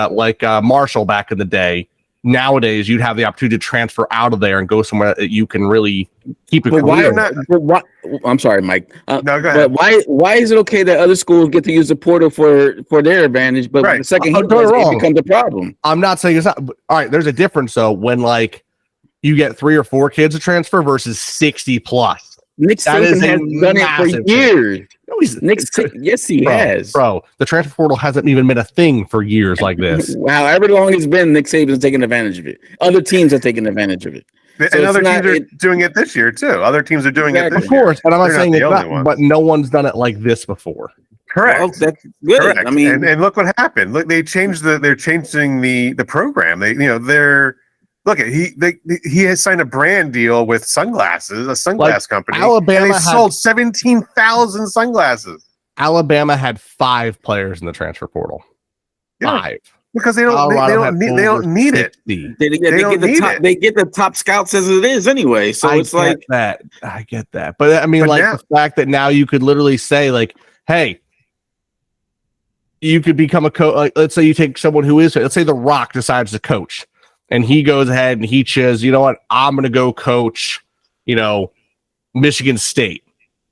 Marshall back in the day. Nowadays, you'd have the opportunity to transfer out of there and go somewhere that you can really keep a career. Why? I'm sorry, Mike. No, go ahead. But why is it okay that other schools get to use the portal for their advantage, but the second it becomes a problem? I'm not saying it's not. All right, there's a difference though when you get 3 or 4 kids to transfer versus 60 plus. Nick Saban has done it for years. Yes, he has. Bro, the transfer portal hasn't even been a thing for years like this. However long it's been, Nick Saban's taking advantage of it. Other teams are taking advantage of it. And other teams are doing it this year, too. Other teams are doing it this year. Of course, and I'm not saying it's not, but no one's done it like this before. Correct. Well, that's good. Correct. I mean, and look what happened. Look, they're changing the program. They're Look, he has signed a brand deal with sunglasses, a sunglass company. Alabama and they sold 17,000 sunglasses. Alabama had 5 players in the transfer portal. 5. Because they don't need it. They get the top scouts as it is anyway. So I get that. But I mean, the fact that now you could literally say, like, hey, you could become a coach. Like, let's say you take someone who is, let's say The Rock decides to coach, and he goes ahead and he says, you know what, I'm going to go coach, Michigan State.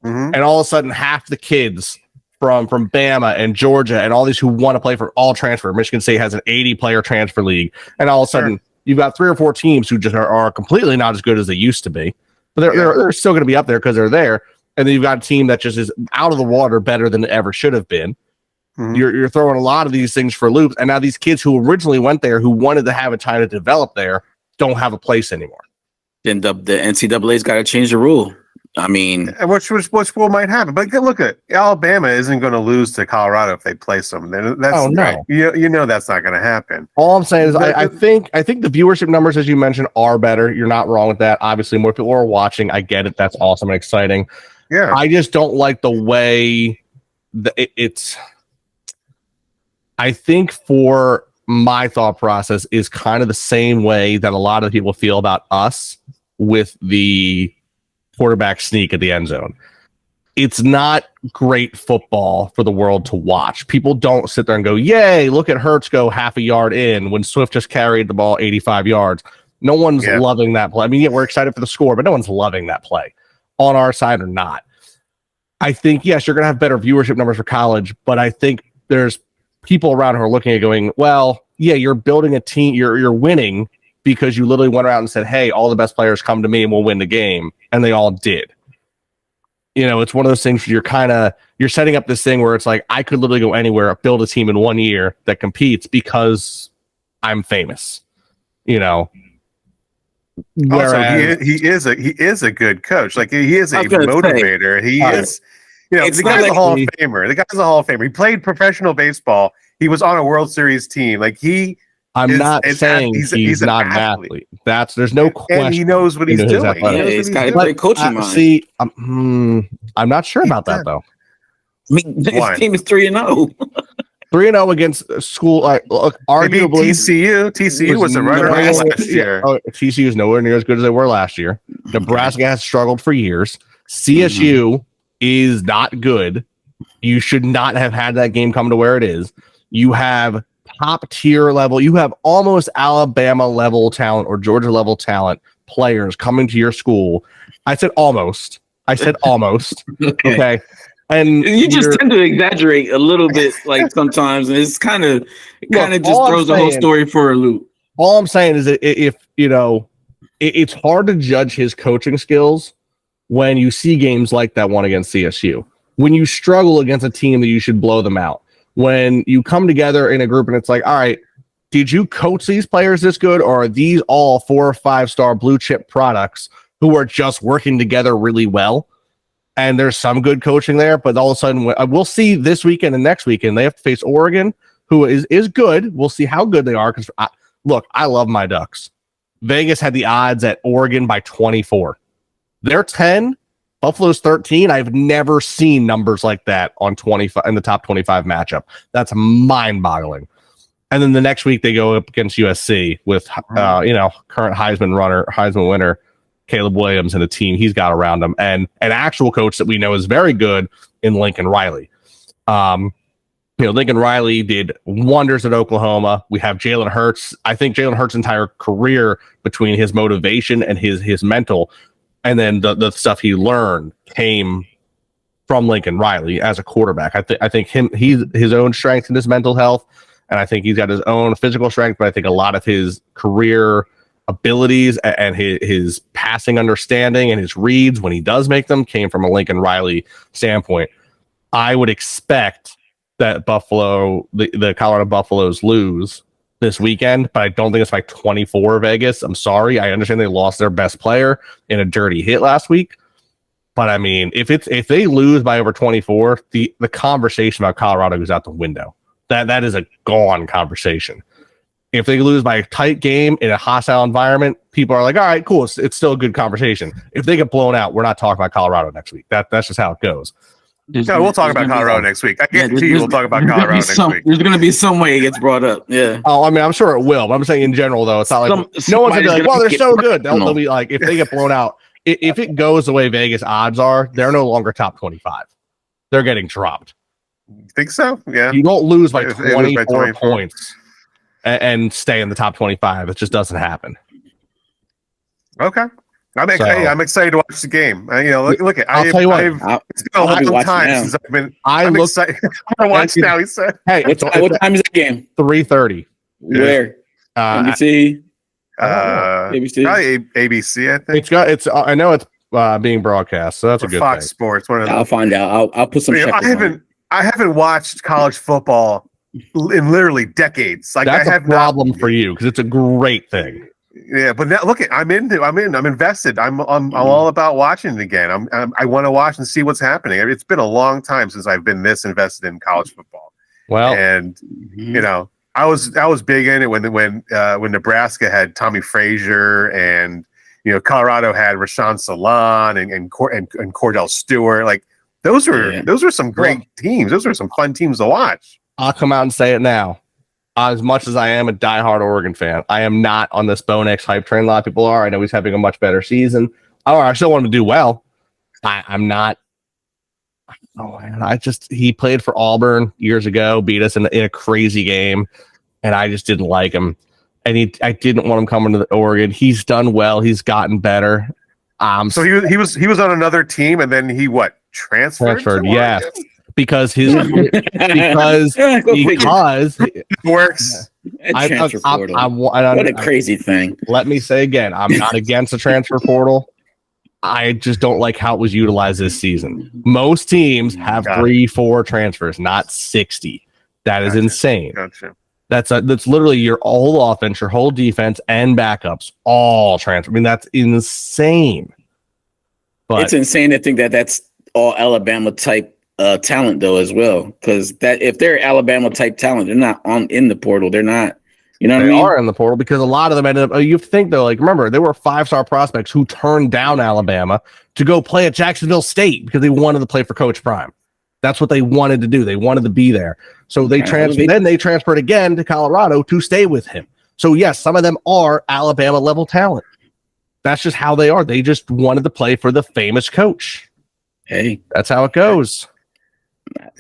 Mm-hmm. And all of a sudden, half the kids from Bama and Georgia and all these who want to play for all transfer. Michigan State has an 80-player transfer league. And all of a sudden, you've got 3 or 4 teams who just are completely not as good as they used to be. But they're still going to be up there because they're there. And then you've got a team that just is out of the water better than it ever should have been. Mm-hmm. You're throwing a lot of these things for loops. And now these kids who originally went there, who wanted to have a time to develop there, don't have a place anymore. Then the NCAA's got to change the rule. I mean, which rule might happen? But look at Alabama isn't going to lose to Colorado if they play some. That's no. You know that's not going to happen. All I'm saying is I think the viewership numbers, as you mentioned, are better. You're not wrong with that. Obviously, more people are watching. I get it. That's awesome and exciting. Yeah. I just don't like the way it's. I think for my thought process is kind of the same way that a lot of people feel about us with the quarterback sneak at the end zone. It's not great football for the world to watch. People don't sit there and go, yay, look at Hurts go half a yard in when Swift just carried the ball 85 yards. No one's loving that play. I mean, we're excited for the score, but no one's loving that play on our side or not. I think, yes, you're going to have better viewership numbers for college, but I think there's people around who are looking at going, well, yeah, you're building a team, you're winning because you literally went around and said, hey, all the best players come to me and we'll win the game. And they all did. It's one of those things you're setting up this thing where it's like, I could literally go anywhere, build a team in 1 year that competes because I'm famous, Whereas, also, he is a good coach. Like, he is a motivator. He is, the guy's a Hall of Famer. The guy's a Hall of Famer. He played professional baseball. He was on a World Series team. Like, I'm not saying he's not an athlete. There's no question. And he knows what he's doing. He's got a great coaching mind. See, I'm not sure about that though. I mean, his team is 3-0. 3-0 against school. Look, arguably, TCU was a runner last year. TCU is nowhere near as good as they were last year. Nebraska has struggled for years. CSU is not good. You should not have had that game come to where it is. You have top tier level. You have almost Alabama level talent or Georgia level talent players coming to your school. I said almost. Okay. And you just tend to exaggerate a little bit, like sometimes, and it's kind of just throws the whole story for a loop. All I'm saying is that if it's hard to judge his coaching skills when you see games like that one against CSU. When you struggle against a team that you should blow them out. When you come together in a group and it's like, all right, did you coach these players this good, or are these all 4 or 5-star blue chip products who are just working together really well? And there's some good coaching there, but all of a sudden we'll see this weekend and next weekend they have to face Oregon, who is good. We'll see how good they are. Because I love my Ducks. Vegas had the odds at Oregon by 24. They're 10. Buffalo's 13. I've never seen numbers like that on 25 in the top 25 matchup. That's mind-boggling. And then the next week they go up against USC with current Heisman winner Caleb Williams and the team he's got around him, and an actual coach that we know is very good in Lincoln Riley. Lincoln Riley did wonders at Oklahoma. We have Jalen Hurts. I think Jalen Hurts' entire career, between his motivation and his mental, and then the stuff he learned, came from Lincoln Riley as a quarterback. I think he's his own strength and his mental health, and I think he's got his own physical strength, but I think a lot of his career abilities and his passing understanding and his reads when he does make them came from a Lincoln Riley standpoint. I would expect that the Colorado Buffaloes lose this weekend, but I don't think it's by 24 Vegas. I'm sorry. I understand they lost their best player in a dirty hit last week. But I mean, if they lose by over 24, the conversation about Colorado goes out the window. That is a gone conversation. If they lose by a tight game in a hostile environment, people are like, all right, cool. It's still a good conversation. If they get blown out, we're not talking about Colorado next week. That's just how it goes. No, we'll talk about Colorado next week. I guarantee you we'll talk about Colorado next week. There's going to be some way it gets brought up. Yeah. Oh, I mean, I'm sure it will. But I'm saying in general, though, it's not like no one's going to be like, well, they're so good. They'll be like, if they get blown out, if it goes the way Vegas odds are, they're no longer top 25. They're getting dropped. Think so? Yeah. You don't lose by 24 points and stay in the top 25. It just doesn't happen. Okay. I'm excited to watch the game. Look at. I'll tell you what. It's been a long time since I've been. I'm excited. I watch now. He said. Hey, what time is the game? 3:30. Where? NBC. ABC. Probably ABC. I think I know it's being broadcast, so that's a good Fox thing. Sports. I'll find out. I'll put some. I haven't watched college football in literally decades. Like that's I have a problem for you because it's a great thing. Yeah, but now, look, I'm invested. I'm all about watching it again. I want to watch and see what's happening. It's been a long time since I've been this invested in college football. Well, and I was big in it when Nebraska had Tommy Frazier and Colorado had Rashawn Salon and Cordell Stewart. Like those were some great teams. Those were some fun teams to watch. I'll come out and say it now. As much as I am a diehard Oregon fan, I am not on this Bo Nix hype train. A lot of people are. I know he's having a much better season. I still want him to do well. I'm not. Oh man, he played for Auburn years ago, beat us in a crazy game, and I just didn't like him. And I didn't want him coming to Oregon. He's done well. He's gotten better. So he was on another team, and then he transferred? Yes. Because it works. What a crazy thing. Let me say again, I'm not against the transfer portal. I just don't like how it was utilized this season. Most teams have 3-4 transfers, not 60. That is insane. Gotcha. That's literally your whole offense, your whole defense, and backups all transfer. I mean, that's insane. But it's insane to think that that's all Alabama type talent though as well, because that if they're Alabama type talent, they're not in the portal. They're not, what I mean? They are in the portal because a lot of them ended up. You think though, like remember, there were 5-star prospects who turned down Alabama to go play at Jacksonville State because they wanted to play for Coach Prime. That's what they wanted to do. They wanted to be there. So they transferred. Then they transferred again to Colorado to stay with him. So yes, some of them are Alabama level talent. That's just how they are. They just wanted to play for the famous coach. Hey, that's how it goes.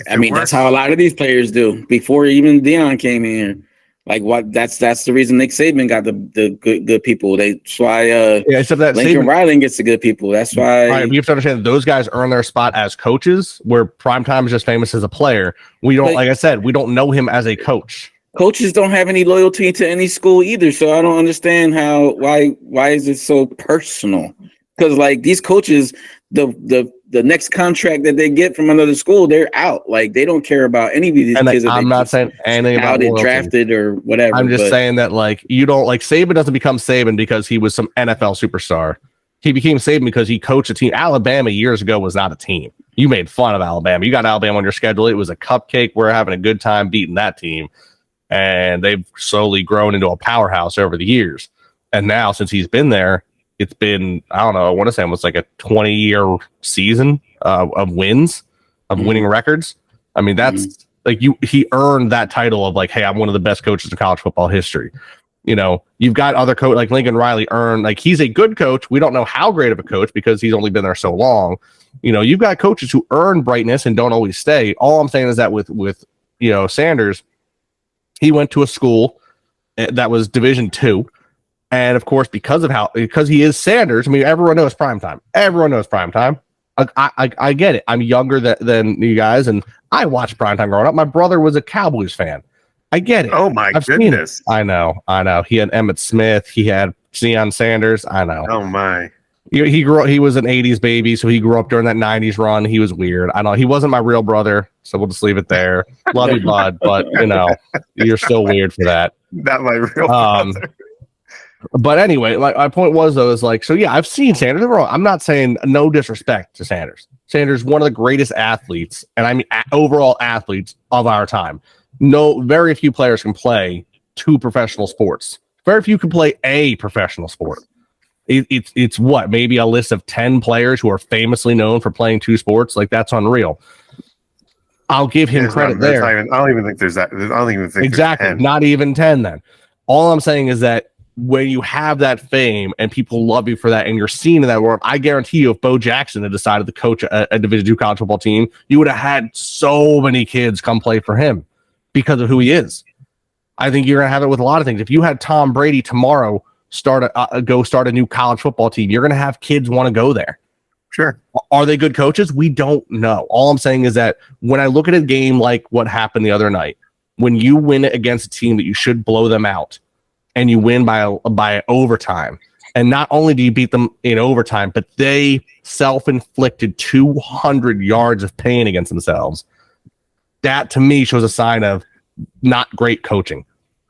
I mean, that's how a lot of these players do. Before even Deion came in, like what? That's the reason Nick Saban got the good people. That's why except that Lincoln Riley gets the good people. That's why. Right, you have to understand that those guys earn their spot as coaches, where Primetime is just famous as a player. We don't, like I said, we don't know him as a coach. Coaches don't have any loyalty to any school either, so I don't understand why is it so personal? Because like these coaches, the next contract that they get from another school, they're out. Like they don't care about any of these kids. I'm not saying anything about it drafted or whatever. I'm just saying that like you don't like Saban doesn't become Saban because he was some NFL superstar. He became Saban because he coached a team. Alabama years ago was not a team. You made fun of Alabama. You got Alabama on your schedule. It was a cupcake. We're having a good time beating that team. And they've slowly grown into a powerhouse over the years. And now since he's been there, it's been, I don't know, I want to say almost like a 20-year season of wins, of winning records. I mean, that's like he earned that title of like, hey, I'm one of the best coaches in college football history. You've got other coach like Lincoln Riley earned, like he's a good coach. We don't know how great of a coach because he's only been there so long. You've got coaches who earn brightness and don't always stay. All I'm saying is that with Sanders, he went to a school that was Division II. And of course, because he is Sanders, I mean, everyone knows primetime. Everyone knows primetime. I get it. I'm younger than you guys, and I watched primetime growing up. My brother was a Cowboys fan. I get it. Oh my goodness! I know. He had Emmitt Smith. He had Deion Sanders. I know. Oh my. He grew up. He was an '80s baby, so he grew up during that '90s run. He was weird. I know he wasn't my real brother, so we'll just leave it there. Love you, bud, but you're still weird for that. Not my real brother. But anyway, my point was though is like, so yeah, I've seen Sanders. I'm not saying no disrespect to Sanders. Sanders, one of the greatest athletes, and I mean overall athletes of our time. No, very few players can play two professional sports. Very few can play a professional sport. It's what, maybe a list of 10 players who are famously known for playing two sports. Like, that's unreal. I'll give him credit there. I don't even think there's that. I don't even think exactly. Not even 10 then. All I'm saying is that when you have that fame and people love you for that and you're seen in that world, I guarantee you if Bo Jackson had decided to coach a Division II college football team, you would have had so many kids come play for him because of who he is. I think you're going to have it with a lot of things. If you had Tom Brady tomorrow start a new college football team, you're going to have kids want to go there. Sure. Are they good coaches? We don't know. All I'm saying is that when I look at a game like what happened the other night, when you win against a team that you should blow them out and you win by overtime, and not only do you beat them in overtime, but they self-inflicted 200 yards of pain against themselves, that to me shows a sign of not great coaching.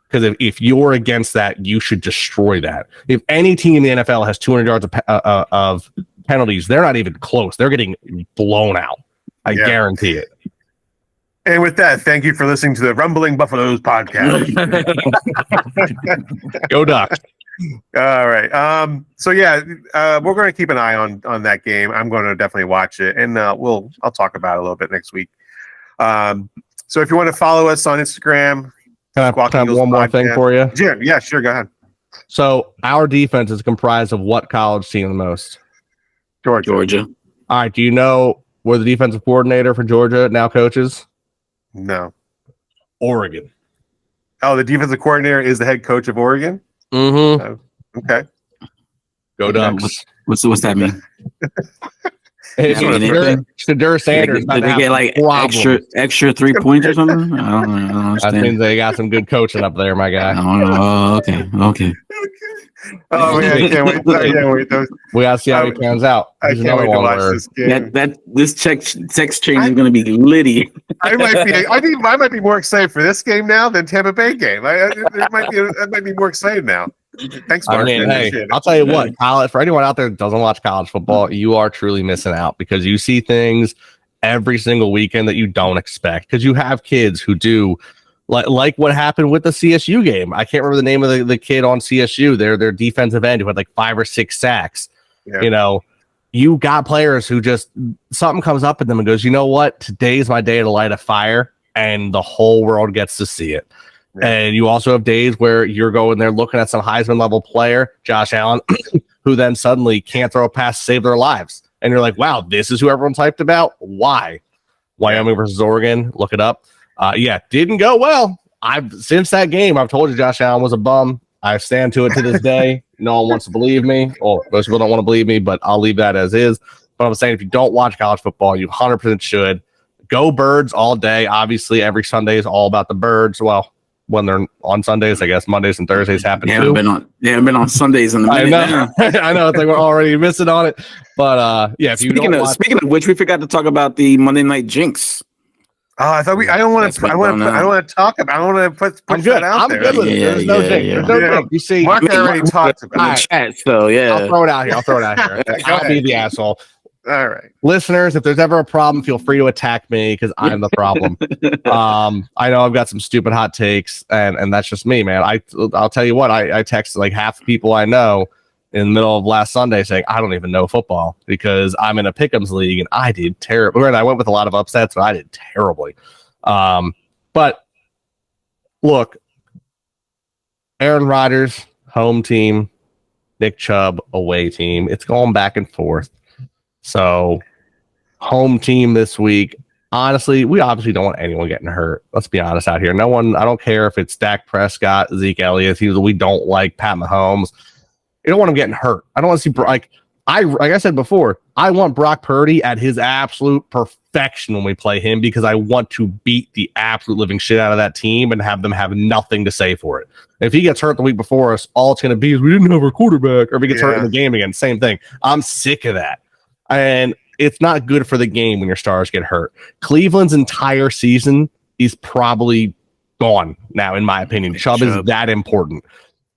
Because if you're against that, you should destroy that. If any team in the NFL has 200 yards of penalties, they're not even close. They're getting blown out. I guarantee it. And with that, thank you for listening to the Rumbling Buffaloes podcast. Go Ducks. All right. So yeah, we're going to keep an eye on that game. I'm going to definitely watch it, and I'll talk about it a little bit next week. So if you want to follow us on Instagram, can I have one more thing for you? Yeah, sure. Go ahead. So our defense is comprised of what college team the most? Georgia. All right. Do you know where the defensive coordinator for Georgia now coaches? No. Oregon. Oh, the defensive coordinator is the head coach of Oregon? Mm-hmm. Okay. Go Ducks. What's that mean? Shadur Sanders. Did they get like extra 3 points or something? I don't understand. I think they got some good coaching up there, my guy. Oh, okay. Oh man, I can't wait. We gotta see how he pans out. I can't wait to watch this game. This text chain is going to be litty. I might be more excited for this game now than Tampa Bay game. I might be more excited now. Thanks, Mark. I mean, hey, I'll tell you what, for anyone out there that doesn't watch college football, you are truly missing out because you see things every single weekend that you don't expect because you have kids who do like what happened with the CSU game. I can't remember the name of the kid on CSU, their defensive end who had like 5 or 6 sacks. Yeah. You know, you got players who just something comes up in them and goes, you know what? Today's my day to light a fire, and the whole world gets to see it. Yeah. And you also have days where you're going there looking at some Heisman level player, Josh Allen, who then suddenly can't throw a pass to save their lives. And you're like, wow, this is who everyone's hyped about? Why? Wyoming versus Oregon. Look it up. Didn't go well. Since that game, I've told you Josh Allen was a bum. I stand to it to this day. No one wants to believe me. Well, most people don't want to believe me, but I'll leave that as is. But I'm saying if you don't watch college football, you 100% should. Go Birds all day. Obviously, every Sunday is all about the Birds. Well, when they're on Sundays, I guess Mondays and Thursdays happen too. They haven't been on Sundays in the minute. I know. I know. It's like we're already missing on it. But if you speaking of which, we forgot to talk about the Monday Night Jinx. Oh, I thought I don't want to talk about. I don't want to put that out there. I'm good with it. There's no thing. You see, Mark already talked about it. Chat, so yeah, I'll throw it out here. I'll be the asshole. All right, listeners, if there's ever a problem, feel free to attack me because I'm the problem. I know I've got some stupid hot takes, and that's just me, man. I'll tell you what. I text like half the people I know in the middle of last Sunday saying, I don't even know football because I'm in a pick'ems league and I did terrible. And I went with a lot of upsets, but I did terribly. But look, Aaron Rodgers, home team, Nick Chubb, away team. It's going back and forth. So home team this week. Honestly, we obviously don't want anyone getting hurt. Let's be honest out here. No one, I don't care if it's Dak Prescott, Zeke Elliott. We don't like Pat Mahomes. You don't want him getting hurt. I don't want to see like I said before, I want Brock Purdy at his absolute perfection when we play him because I want to beat the absolute living shit out of that team and have them have nothing to say for it. If he gets hurt the week before us, all it's going to be is we didn't have our quarterback, or if he gets hurt in the game again, same thing. I'm sick of that. And it's not good for the game when your stars get hurt. Cleveland's entire season is probably gone now, in my opinion. Chubb is that important.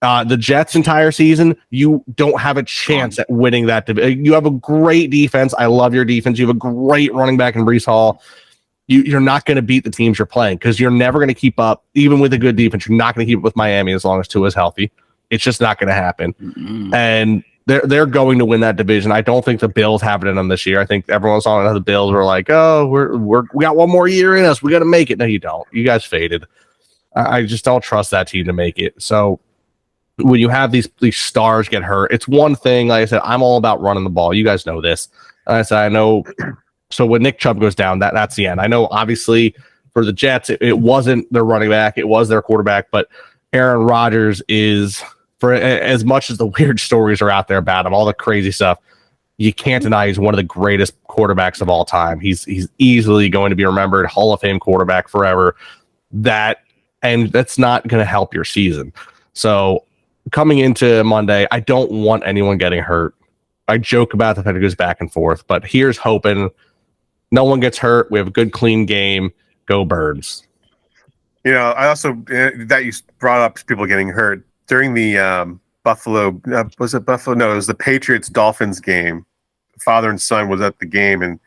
The Jets' entire season, you don't have a chance at winning that. You have a great defense. I love your defense. You have a great running back in Breece Hall. you're not going to beat the teams you're playing because you're never going to keep up, even with a good defense. You're not going to keep up with Miami as long as Tua is healthy. It's just not going to happen. Mm-hmm. And they're going to win that division. I don't think the Bills have it in them this year. I think everyone's on how the Bills were like, oh, we got one more year in us. We got to make it. No, you don't. You guys faded. I just don't trust that team to make it. So when you have these stars get hurt, it's one thing. Like I said, I'm all about running the ball. You guys know this. I said, I know. So when Nick Chubb goes down, that's the end. I know, obviously, for the Jets, it wasn't their running back. It was their quarterback. But Aaron Rodgers is, for as much as the weird stories are out there about him, all the crazy stuff, you can't deny he's one of the greatest quarterbacks of all time. He's easily going to be remembered, Hall of Fame quarterback forever. And that's not going to help your season. So coming into Monday, I don't want anyone getting hurt. I joke about the fact it goes back and forth, but here's hoping no one gets hurt. We have a good, clean game. Go Birds. I also that you brought up people getting hurt during the Buffalo. Was it Buffalo? No, it was the Patriots-Dolphins game. Father and son was at the game, and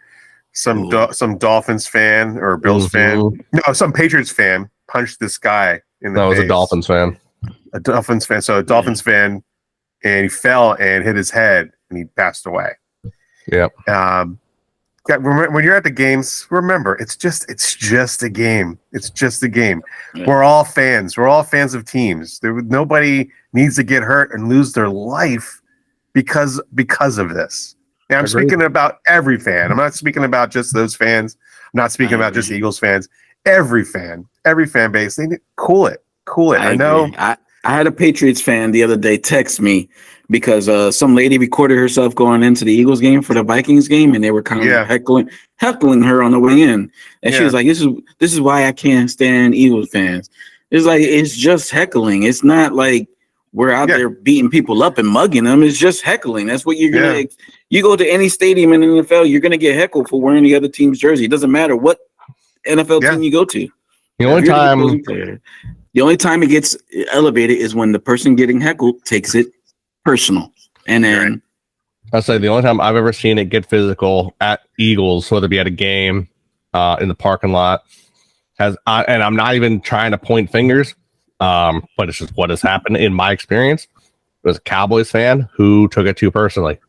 some Dolphins fan or Bills fan, some Patriots fan punched this guy in the face. No, it was a Dolphins fan. A Dolphins fan. So a Dolphins fan, and he fell and hit his head, and he passed away. Yep. When you're at the games, remember it's just a game. It's just a game. Yeah. We're all fans. We're all fans of teams. Nobody needs to get hurt and lose their life because of this. And I'm speaking about every fan. I'm not speaking about just those fans. I'm not speaking about just Eagles fans. Every fan base. They need cool it. I know. I had a Patriots fan the other day text me because some lady recorded herself going into the Eagles game for the Vikings game, and they were kind of heckling her on the way in. And she was like, "This is why I can't stand Eagles fans." It's like it's just heckling. It's not like we're out there beating people up and mugging them. It's just heckling. That's what you're gonna. You go to any stadium in the NFL, you're gonna get heckled for wearing the other team's jersey. It doesn't matter what NFL team you go to. The only time it gets elevated is when the person getting heckled takes it personal. And then I'll say the only time I've ever seen it get physical at Eagles, whether it be at a game, in the parking lot, and I'm not even trying to point fingers, but it's just what has happened in my experience. It was a Cowboys fan who took it too personally.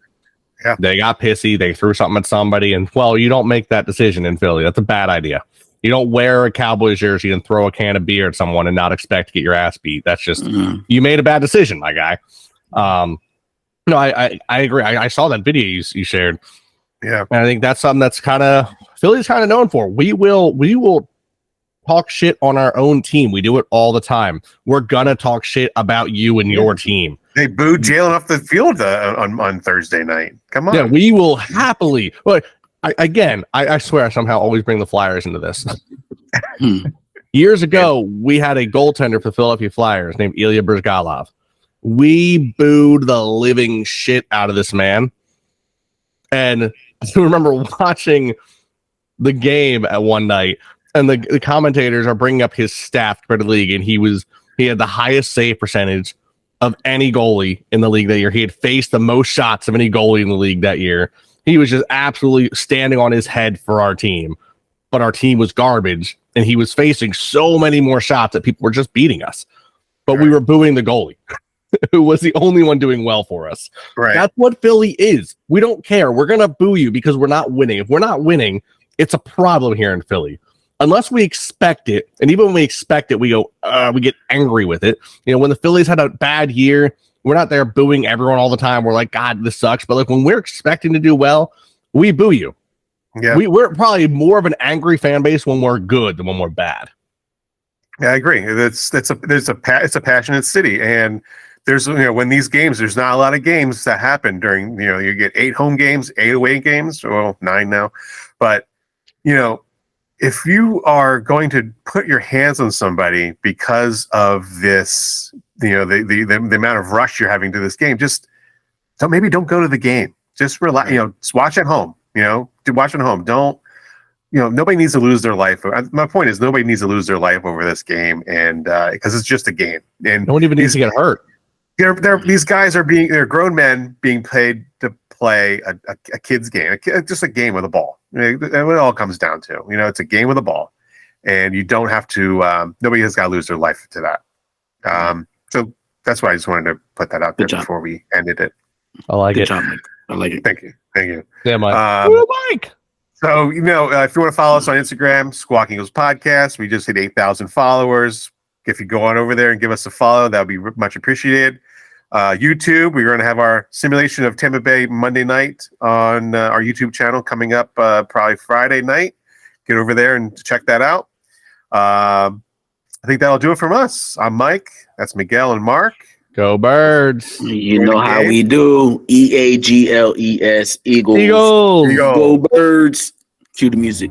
Yeah. They got pissy. They threw something at somebody, and you don't make that decision in Philly. That's a bad idea. You don't wear a Cowboys jersey and throw a can of beer at someone and not expect to get your ass beat. That's just you made a bad decision, my guy. I agree. I saw that video you shared. Yeah, and I think that's something that's Philly's kind of known for. We will talk shit on our own team. We do it all the time. We're gonna talk shit about you and your team. They booed Jalen off the field on Thursday night. Come on. Yeah, we will happily. But I swear I somehow always bring the Flyers into this. Years ago, we had a goaltender for the Philadelphia Flyers named Ilya Bryzgalov. We booed the living shit out of this man. And I remember watching the game at one night, and the commentators are bringing up his stats for the league, and he had the highest save percentage of any goalie in the league that year. He had faced the most shots of any goalie in the league that year. He was just absolutely standing on his head for our team, but our team was garbage, and he was facing so many more shots that people were just beating us. But we were booing the goalie, who was the only one doing well for us. Right. That's what Philly is. We don't care. We're going to boo you because we're not winning. If we're not winning, it's a problem here in Philly. Unless we expect it, and even when we expect it, we get angry with it. When the Phillies had a bad year, we're not there booing everyone all the time. We're like, God, this sucks. But when we're expecting to do well, we boo you. Yeah. We're probably more of an angry fan base when we're good than when we're bad. Yeah, I agree. It's a passionate city, and there's when these games, there's not a lot of games that happen during you get 8 home games, 8 away games, 9 now, but if you are going to put your hands on somebody because of this, the amount of rush you're having to this game, just don't go to the game. Just relax. Just watch at home. Watch at home. Don't. Nobody needs to lose their life. My point is, nobody needs to lose their life over this game, and because it's just a game, and no one even needs to get hurt. These guys they're grown men being paid to play a kid's game, just a game with a ball. What it all comes down to, it's a game with a ball, and you don't have to. Nobody has got to lose their life to that. So that's why I just wanted to put that out there before we ended it. I like it. Job, Mike. I like it. Thank you. Yeah, Mike. Mike. So, if you want to follow us on Instagram, Squawking Eagles Podcast, we just hit 8,000 followers. If you go on over there and give us a follow, that would be much appreciated. YouTube, we're going to have our simulation of Tampa Bay Monday night on our YouTube channel coming up probably Friday night. Get over there and check that out. I think that'll do it from us. I'm Mike. That's Miguel and Mark. Go Birds. You know how we do. EAGLES, Eagles. Eagles. Go Birds. Cue the music.